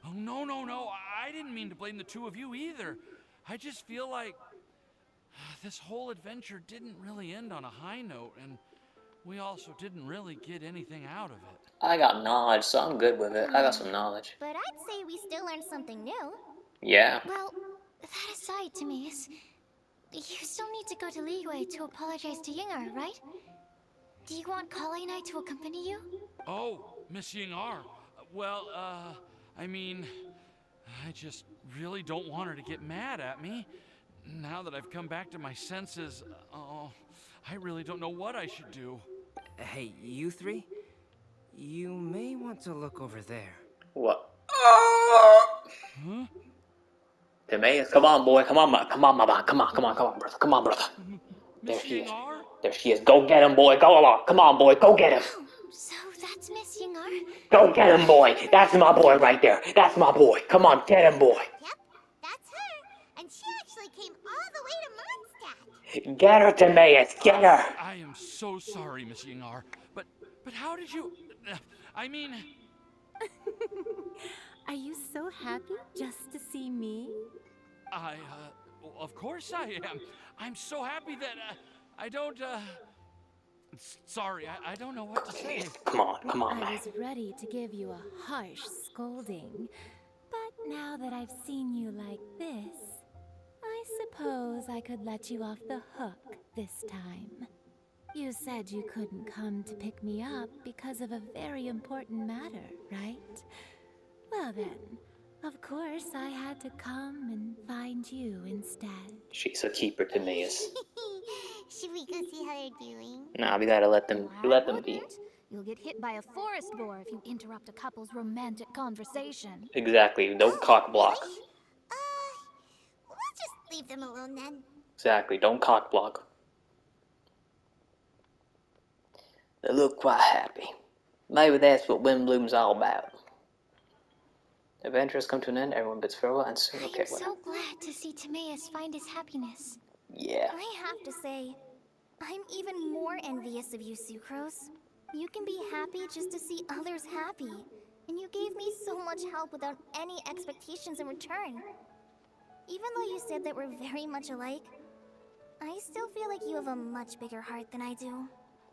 Oh, no. I didn't mean to blame the two of you either. I just feel like this whole adventure didn't really end on a high note, and we also didn't really get anything out of it. I got knowledge, so I'm good with it. I got some knowledge. But I'd say we still learned something new. Yeah. Well, that aside, Timaeus, you still need to go to Liyue to apologize to Yingar, right? Do you want Kale and I to accompany you? Oh, Miss Yingar. Well, I mean, I just really don't want her to get mad at me. Now that I've come back to my senses, I really don't know what I should do. Hey, you three? You may want to look over there. What? Huh? Timaeus, come on, boy. Come on, come on, brother. Come on, brother. There Miss she is. Yingar? There she is. Go get him, boy. Go along. Come on, boy. Go get him. Oh, so that's Miss Yingar? Go get him, boy. That's my boy right there. That's my boy. Come on, get him, boy. Yep, that's her. And she actually came all the way to Mondstadt. Get her, Timaeus. Get her. I am so sorry, Miss Yingar. But how did you... I mean... Are you so happy just to see me? Of course I am. I'm so happy that, I don't, sorry, I don't know what to say. Come on, I man. was ready to give you a harsh scolding, but now that I've seen you like this, I suppose I could let you off the hook this time. You said you couldn't come to pick me up because of a very important matter, right? Well then, of course I had to come and find you instead. She's a keeper, Timaeus. Should we go see how they're doing? Nah, we gotta let them be. Wouldn't? You'll get hit by a forest boar if you interrupt a couple's romantic conversation. Exactly. Don't cock block. We'll just leave them alone then. Exactly. Don't cock block. They look quite happy. Maybe that's what Windblume's all about. Adventures come to an end, everyone bids farewell, and soon I okay, am so glad to see Timaeus find his happiness. Yeah. I have to say, I'm even more envious of you, Sucrose. You can be happy just to see others happy. And you gave me so much help without any expectations in return. Even though you said that we're very much alike, I still feel like you have a much bigger heart than I do.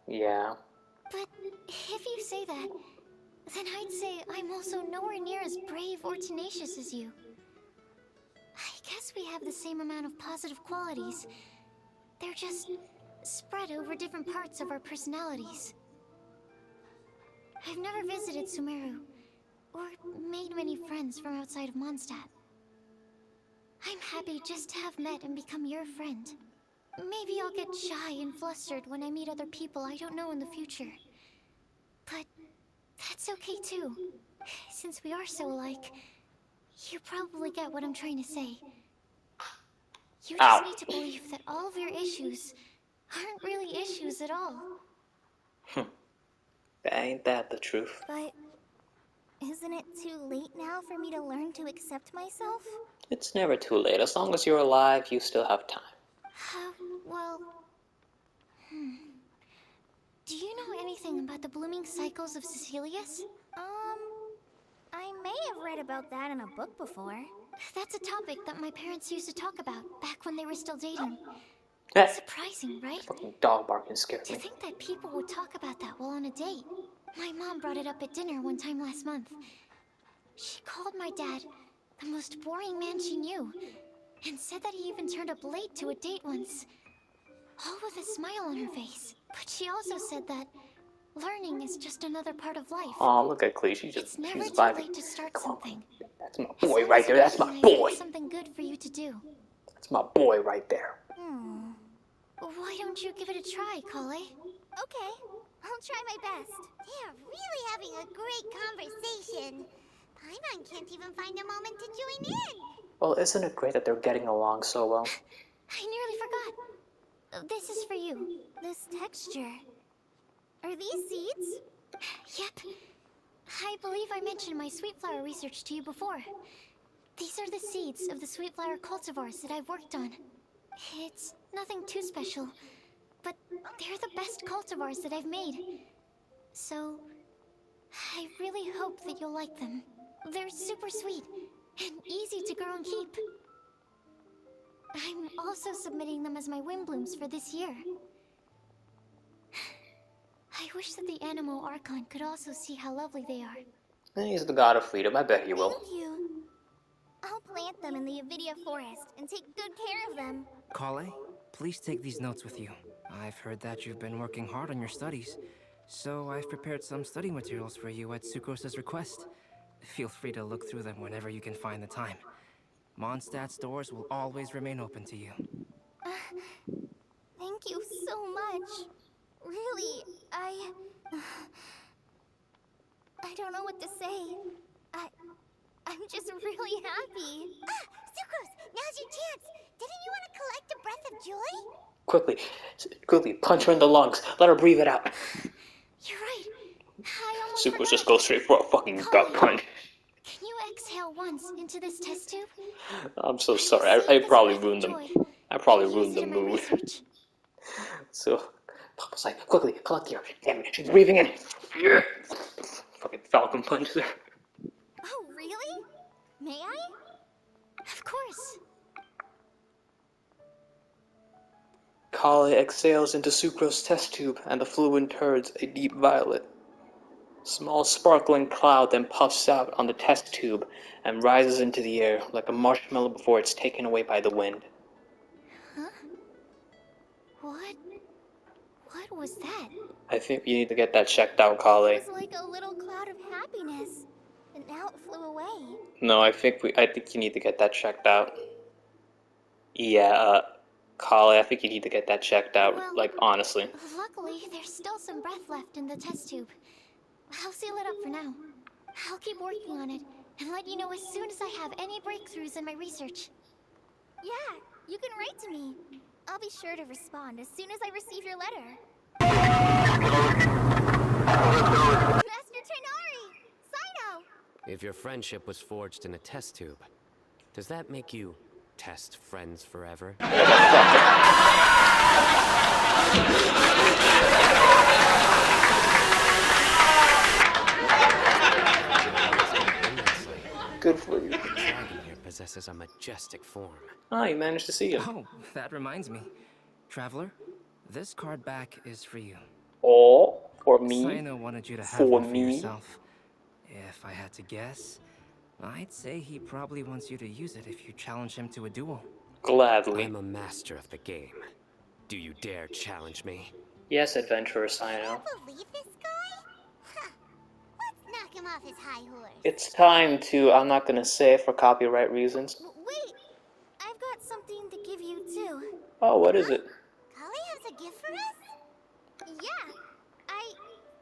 Yeah. But if you say that, then I'd say I'm also nowhere near as brave or tenacious as you. I guess we have the same amount of positive qualities. They're just spread over different parts of our personalities. I've never visited Sumeru, or made many friends from outside of Mondstadt. I'm happy just to have met and become your friend. Maybe I'll get shy and flustered when I meet other people I don't know in the future. But that's okay too. Since we are so alike, you probably get what I'm trying to say. You just need to believe that all of your issues aren't really issues at all. Ain't that the truth? But isn't it too late now for me to learn to accept myself? It's never too late. As long as you're alive, you still have time. Well... Do you know anything about the blooming cycles of Cecilius? I may have read about that in a book before. That's a topic that my parents used to talk about back when they were still dating. Surprising, right? Fucking dog barking scared To me. think that people would talk about that while on a date. My mom brought it up at dinner one time last month. She called my dad the most boring man she knew, and said that he even turned up late to a date once. All with a smile on her face. But she also said that learning is just another part of life. Oh, look at Clee. It's never she's too vibing. late to start something. That's my boy right there. That's my boy. Something good for you to do. That's my boy right there. Why don't you give it a try, Kale? Okay, I'll try my best. They're really having a great conversation. Paimon can't even find a moment to join in. Well, isn't it great that they're getting along so well? I nearly forgot. This is for you. This texture. Are these seeds? Yep. I believe I mentioned my sweet flower research to you before. These are the seeds of the sweet flower cultivars that I've worked on. It's nothing too special, but they're the best cultivars that I've made. So, I really hope that you'll like them. They're super sweet and easy to grow and keep. I'm also submitting them as my Windblooms for this year. I wish that the Animo Archon could also see how lovely they are. He's the god of freedom. I bet he will. Thank you. I'll plant them in the Avidia forest and take good care of them. Kale, please take these notes with you. I've heard that you've been working hard on your studies, so I've prepared some study materials for you at Sucrose's request. Feel free to look through them whenever you can find the time. Mondstadt's doors will always remain open to you. Thank you so much. Really, I don't know what to say. I'm just really happy. Ah, Sucrose, now's your chance. Didn't you want to collect a breath of joy? Quickly, punch her in the lungs. Let her breathe it out. You're right. I almost Sucrose forgot. just goes straight for a fucking gut punch. Can you exhale once into this test tube? I'm so sorry. I probably ruined them. I probably ruined the mood. So, Papa's like, quickly, collect the air. Damn it, she's breathing in. Yeah. Fucking Falcon punches her. Oh, really? May I? Of course. Kale exhales into Sucrose's test tube, and the fluid turns a deep violet. Small sparkling cloud then puffs out on the test tube and rises into the air like a marshmallow before it's taken away by the wind. Huh? What was that? I think you need to get that checked out, Kale. It was like a little cloud of happiness, and now it flew away. No, I think you need to get that checked out. Yeah, Kale, I think you need to get that checked out, Well, like, honestly. Luckily, there's still some breath left in the test tube. I'll seal it up for now. I'll keep working on it, and let you know as soon as I have any breakthroughs in my research. Yeah, you can write to me. I'll be sure to respond as soon as I receive your letter. Master Tainari! Sino! If your friendship was forged in a test tube, does that make you test friends forever? Good for you. The dragon here possesses a majestic form. Ah, you managed to see him. Oh, that reminds me. Traveler, this card back is for you. Oh, for me? Sino wanted you to have For one for me? yourself. If I had to guess, I'd say he probably wants you to use it if you challenge him to a duel. Gladly. I'm a master of the game. Do you dare challenge me? Yes, adventurer Sino. Believe this guy? Huh. Let's knock him off his high horse. It's time to, I'm not gonna say it for copyright reasons. Wait! I've got something to give you, too. Oh, what is it? Kale has a gift for us? Yeah! I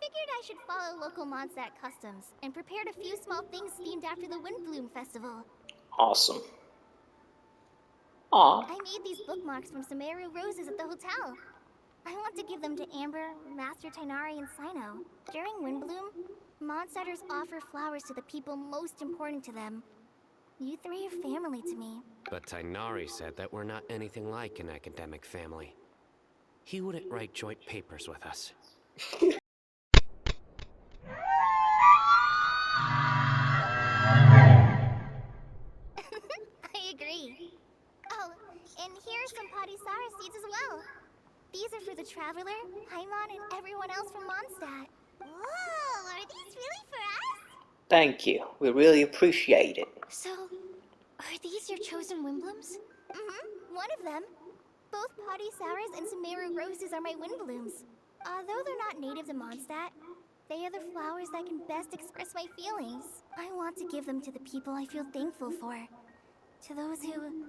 figured I should follow local Mondstadt customs and prepared a few small things themed after the Windblume festival. Awesome. Aw. I made these bookmarks from Sumeru roses at the hotel. I want to give them to Amber, Master Tainari, and Sino. During Windblume, Mondstadters offer flowers to the people most important to them. You three are family to me. But Tainari said that we're not anything like an academic family. He wouldn't write joint papers with us. I agree. Oh, and here's some Padisara seeds as well. These are for the Traveler, Paimon, and everyone else from Mondstadt. Whoa, are these really for us? Thank you. We really appreciate it. So, are these your chosen Windblooms? Mm-hmm, one of them. Both Padisaras and Sumeru roses are my Windblooms. Although they're not native to Mondstadt, they are the flowers that can best express my feelings. I want to give them to the people I feel thankful for. To those who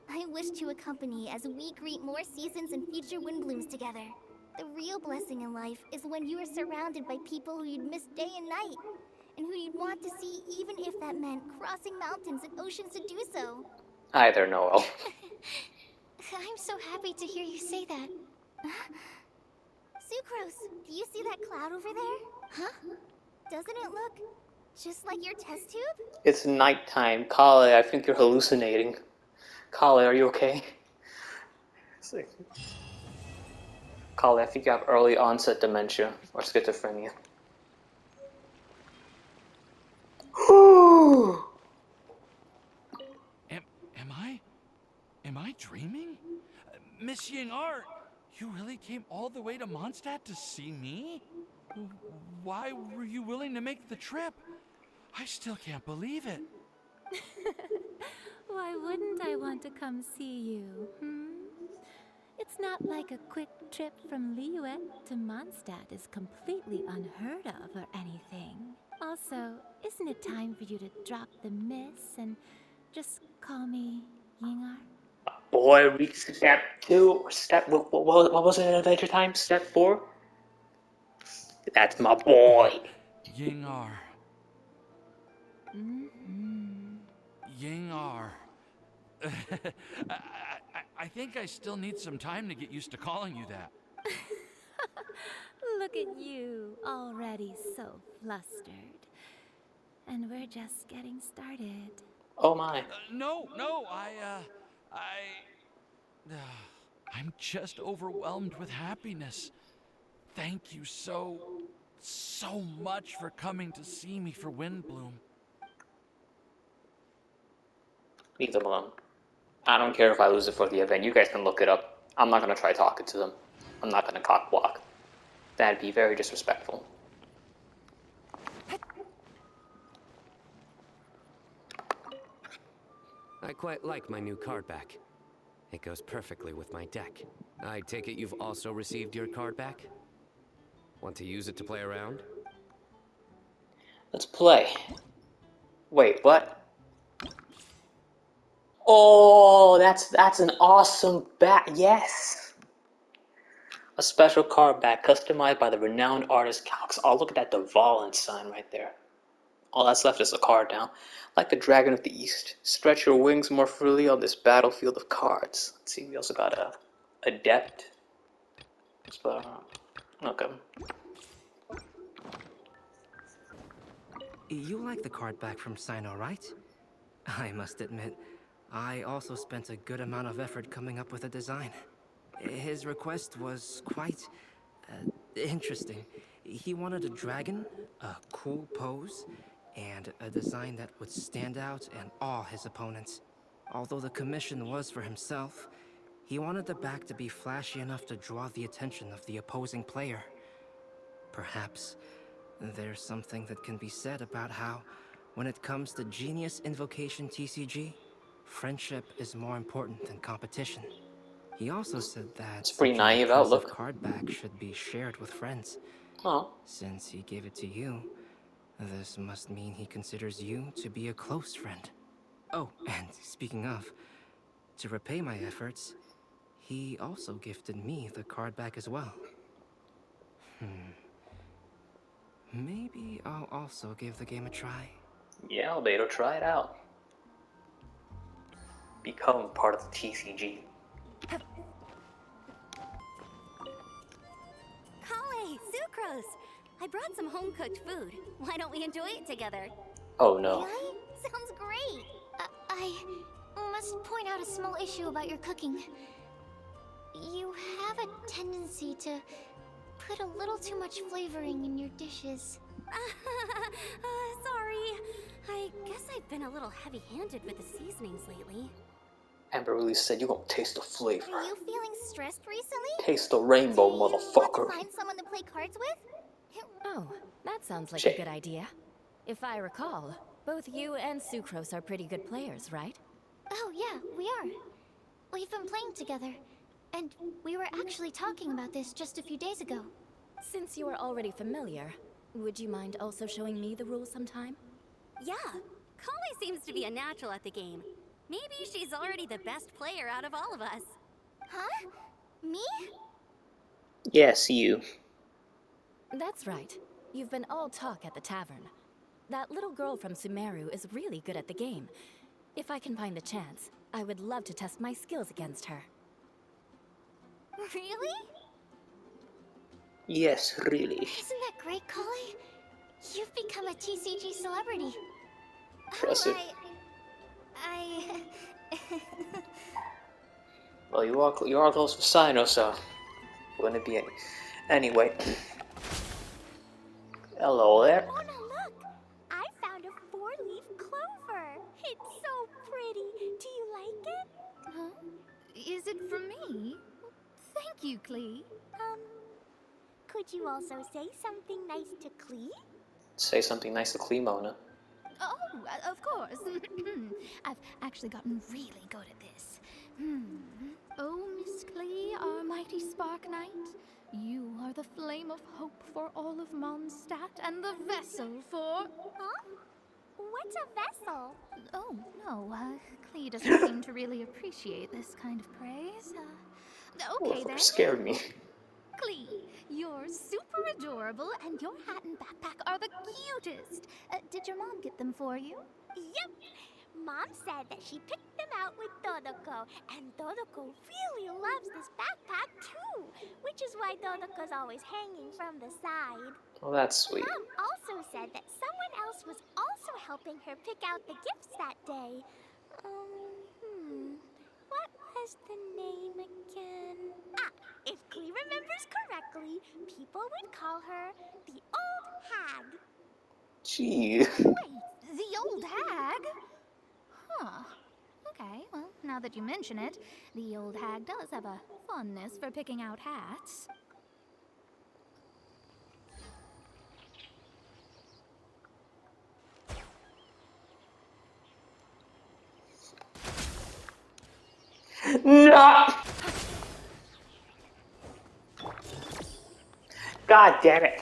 I wish to accompany as we greet more seasons and future Windblooms together. The real blessing in life is when you are surrounded by people who you'd miss day and night, and who you'd want to see even if that meant crossing mountains and oceans to do so. Hi there, Noel. I'm so happy to hear you say that. Sucrose, do you see that cloud over there? Huh? Doesn't it look just like your test tube? It's nighttime. Kale, I think you're hallucinating. Kale, are you okay? Kale, I think you have early onset dementia or schizophrenia. Am I dreaming? Miss Ying-ar, you really came all the way to Mondstadt to see me? Why were you willing to make the trip? I still can't believe it. Why wouldn't I want to come see you, It's not like a quick trip from Liyue to Mondstadt is completely unheard of or anything. Also, isn't it time for you to drop the miss and just call me Yingar? Boy, reached step 2 or step what was it in Adventure Time? Step 4? That's my boy. Yingar. Yingar. I think I still need some time to get used to calling you that. Look at you, already so flustered. And we're just getting started. Oh my. No, I'm just overwhelmed with happiness. Thank you so much for coming to see me for Windblume. Leave them alone. I don't care if I lose it for the event. You guys can look it up. I'm not gonna try talking to them. I'm not gonna cock block. That'd be very disrespectful. I quite like my new card back. It goes perfectly with my deck. I take it you've also received your card back? Want to use it to play around? Let's play. Wait, what? Oh, that's an awesome back. Yes. A special card back customized by the renowned artist Calx. Oh, look at that Dvalin sign right there. All that's left is a card now. Like the Dragon of the East, stretch your wings more freely on this battlefield of cards. Let's see, we also got a Adept. Okay. You like the card back from Sino, right? I must admit, I also spent a good amount of effort coming up with a design. His request was quite interesting. He wanted a dragon, a cool pose, and a design that would stand out and awe his opponents. Although the commission was for himself, he wanted the back to be flashy enough to draw the attention of the opposing player. Perhaps there's something that can be said about how, when it comes to Genius Invocation TCG, friendship is more important than competition. He also said that it's pretty such an naive impressive outlook. card back should be shared with friends. Oh. Since he gave it to you, this must mean he considers you to be a close friend. Oh, and speaking of, to repay my efforts, he also gifted me the card back as well. Maybe I'll also give the game a try. Yeah, Albedo, try it out. Become part of the TCG. Kale, Sucrose! I brought some home-cooked food. Why don't we enjoy it together? Oh no. Really? Sounds great! I must point out a small issue about your cooking. You have a tendency to put a little too much flavoring in your dishes. Sorry. I guess I've been a little heavy-handed with the seasonings lately. Amber really said you gonna taste the flavor. Are you feeling stressed recently? Taste the rainbow, Want motherfucker. to find someone to play cards with? Oh, that sounds like Shit. a good idea. If I recall, both you and Sucrose are pretty good players, right? Oh yeah, we are. We've been playing together, and we were actually talking about this just a few days ago. Since you are already familiar, would you mind also showing me the rules sometime? Yeah. Kale seems to be a natural at the game. Maybe she's already the best player out of all of us. Huh? Me? Yes, you. That's right. You've been all talk at the tavern. That little girl from Sumeru is really good at the game. If I can find the chance, I would love to test my skills against her. Really? Yes, really. Isn't that great, Kale? You've become a TCG celebrity. Impressive. I... Well, you are close to Sino, so wouldn't it be any... Anyway. Hello there. Mona, look! I found a 4-leaf clover. It's so pretty. Do you like it? Huh? Is it for me? Thank you, Klee. Could you also say something nice to Klee? Say something nice to Clemona. Of course. I've actually gotten really good at this. Oh, Miss Klee, our mighty Spark Knight, you are the flame of hope for all of Mondstadt and the vessel for... Huh? What's a vessel? Oh, no, Klee doesn't seem to really appreciate this kind of praise. Okay, then. Scared me. Klee, you're super adorable, and your hat and backpack are the cutest. Did your mom get them for you? Yep. Mom said that she picked them out with Dodoko, and Dodoko really loves this backpack too, which is why Dodoko's always hanging from the side. Oh, that's sweet. Mom also said that someone else was also helping her pick out the gifts that day. What was the name again? If Klee remembers correctly, people would call her the Old Hag. Gee. Wait, the Old Hag? Huh. Okay, well, now that you mention it, the Old Hag does have a fondness for picking out hats. No! God damn it.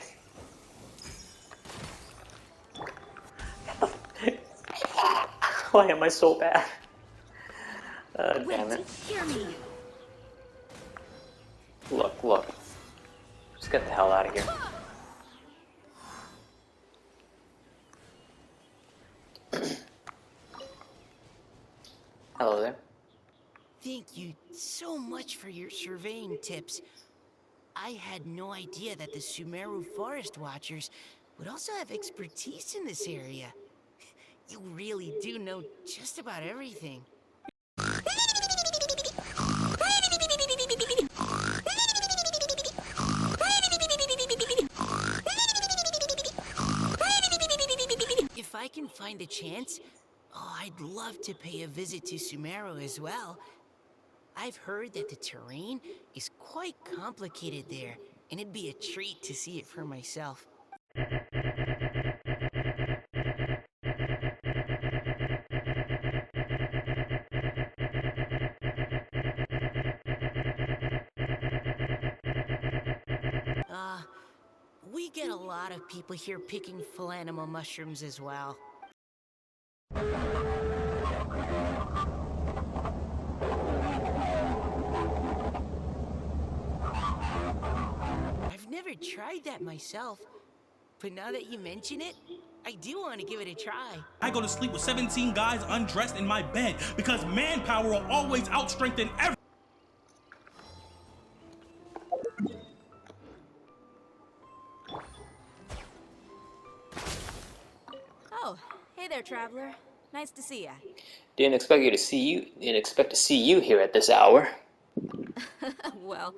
Why am I so bad? Damn it. Hear me. Look. Just get the hell out of here. Hello there. Thank you so much for your surveying tips. I had no idea that the Sumeru Forest Watchers would also have expertise in this area. You really do know just about everything. If I can find a chance, I'd love to pay a visit to Sumeru as well. I've heard that the terrain is quite complicated there, and it'd be a treat to see it for myself. We get a lot of people here picking Phalanima mushrooms as well. I've never tried that myself, but now that you mention it, I do want to give it a try. I go to sleep with 17 guys undressed in my bed because manpower will always outstrengthen every... Oh, hey there, traveler. Nice to see ya. Didn't expect to see you here at this hour. Well,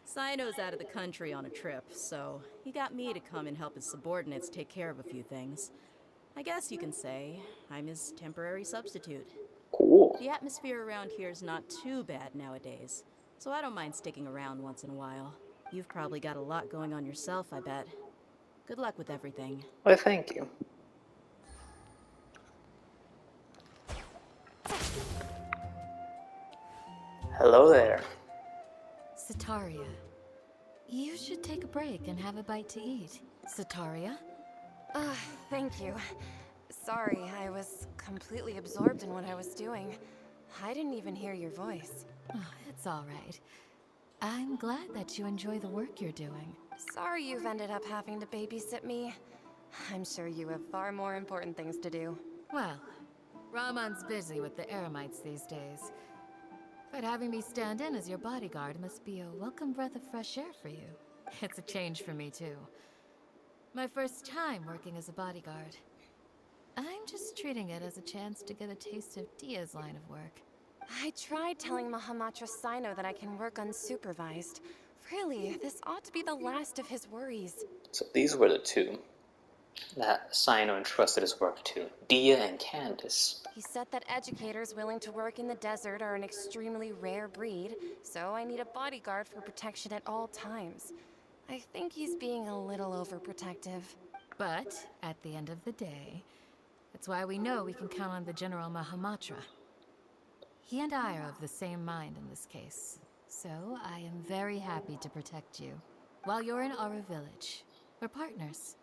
Sino's out of the country on a trip, so he got me to come and help his subordinates take care of a few things. I guess you can say I'm his temporary substitute. Cool. The atmosphere around here is not too bad nowadays, so I don't mind sticking around once in a while. You've probably got a lot going on yourself, I bet. Good luck with everything. Why, thank you. Hello there. Sataria. You should take a break and have a bite to eat. Sataria? Thank you. Sorry, I was completely absorbed in what I was doing. I didn't even hear your voice. Oh, it's all right. I'm glad that you enjoy the work you're doing. Sorry you've ended up having to babysit me. I'm sure you have far more important things to do. Well, Ramon's busy with the Eremites these days. But having me stand in as your bodyguard must be a welcome breath of fresh air for you. It's a change for me, too. My first time working as a bodyguard. I'm just treating it as a chance to get a taste of Dia's line of work. I tried telling Mahamatra Sino that I can work unsupervised. Really, this ought to be the last of his worries. So these were the two that Sino entrusted his work to, Dia and Candace. He said that educators willing to work in the desert are an extremely rare breed, so I need a bodyguard for protection at all times. I think he's being a little overprotective. But, at the end of the day, That's why we know we can count on the General Mahamatra. He and I are of the same mind in this case, so I am very happy to protect you. While you're in our village, we're partners.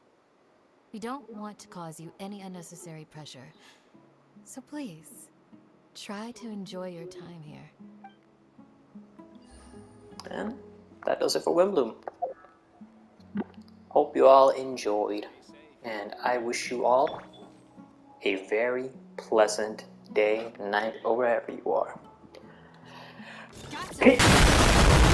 We don't want to cause you any unnecessary pressure, so please, try to enjoy your time here. And that does it for Windblume. Hope you all enjoyed, and I wish you all a very pleasant day, night, or wherever you are. Peace.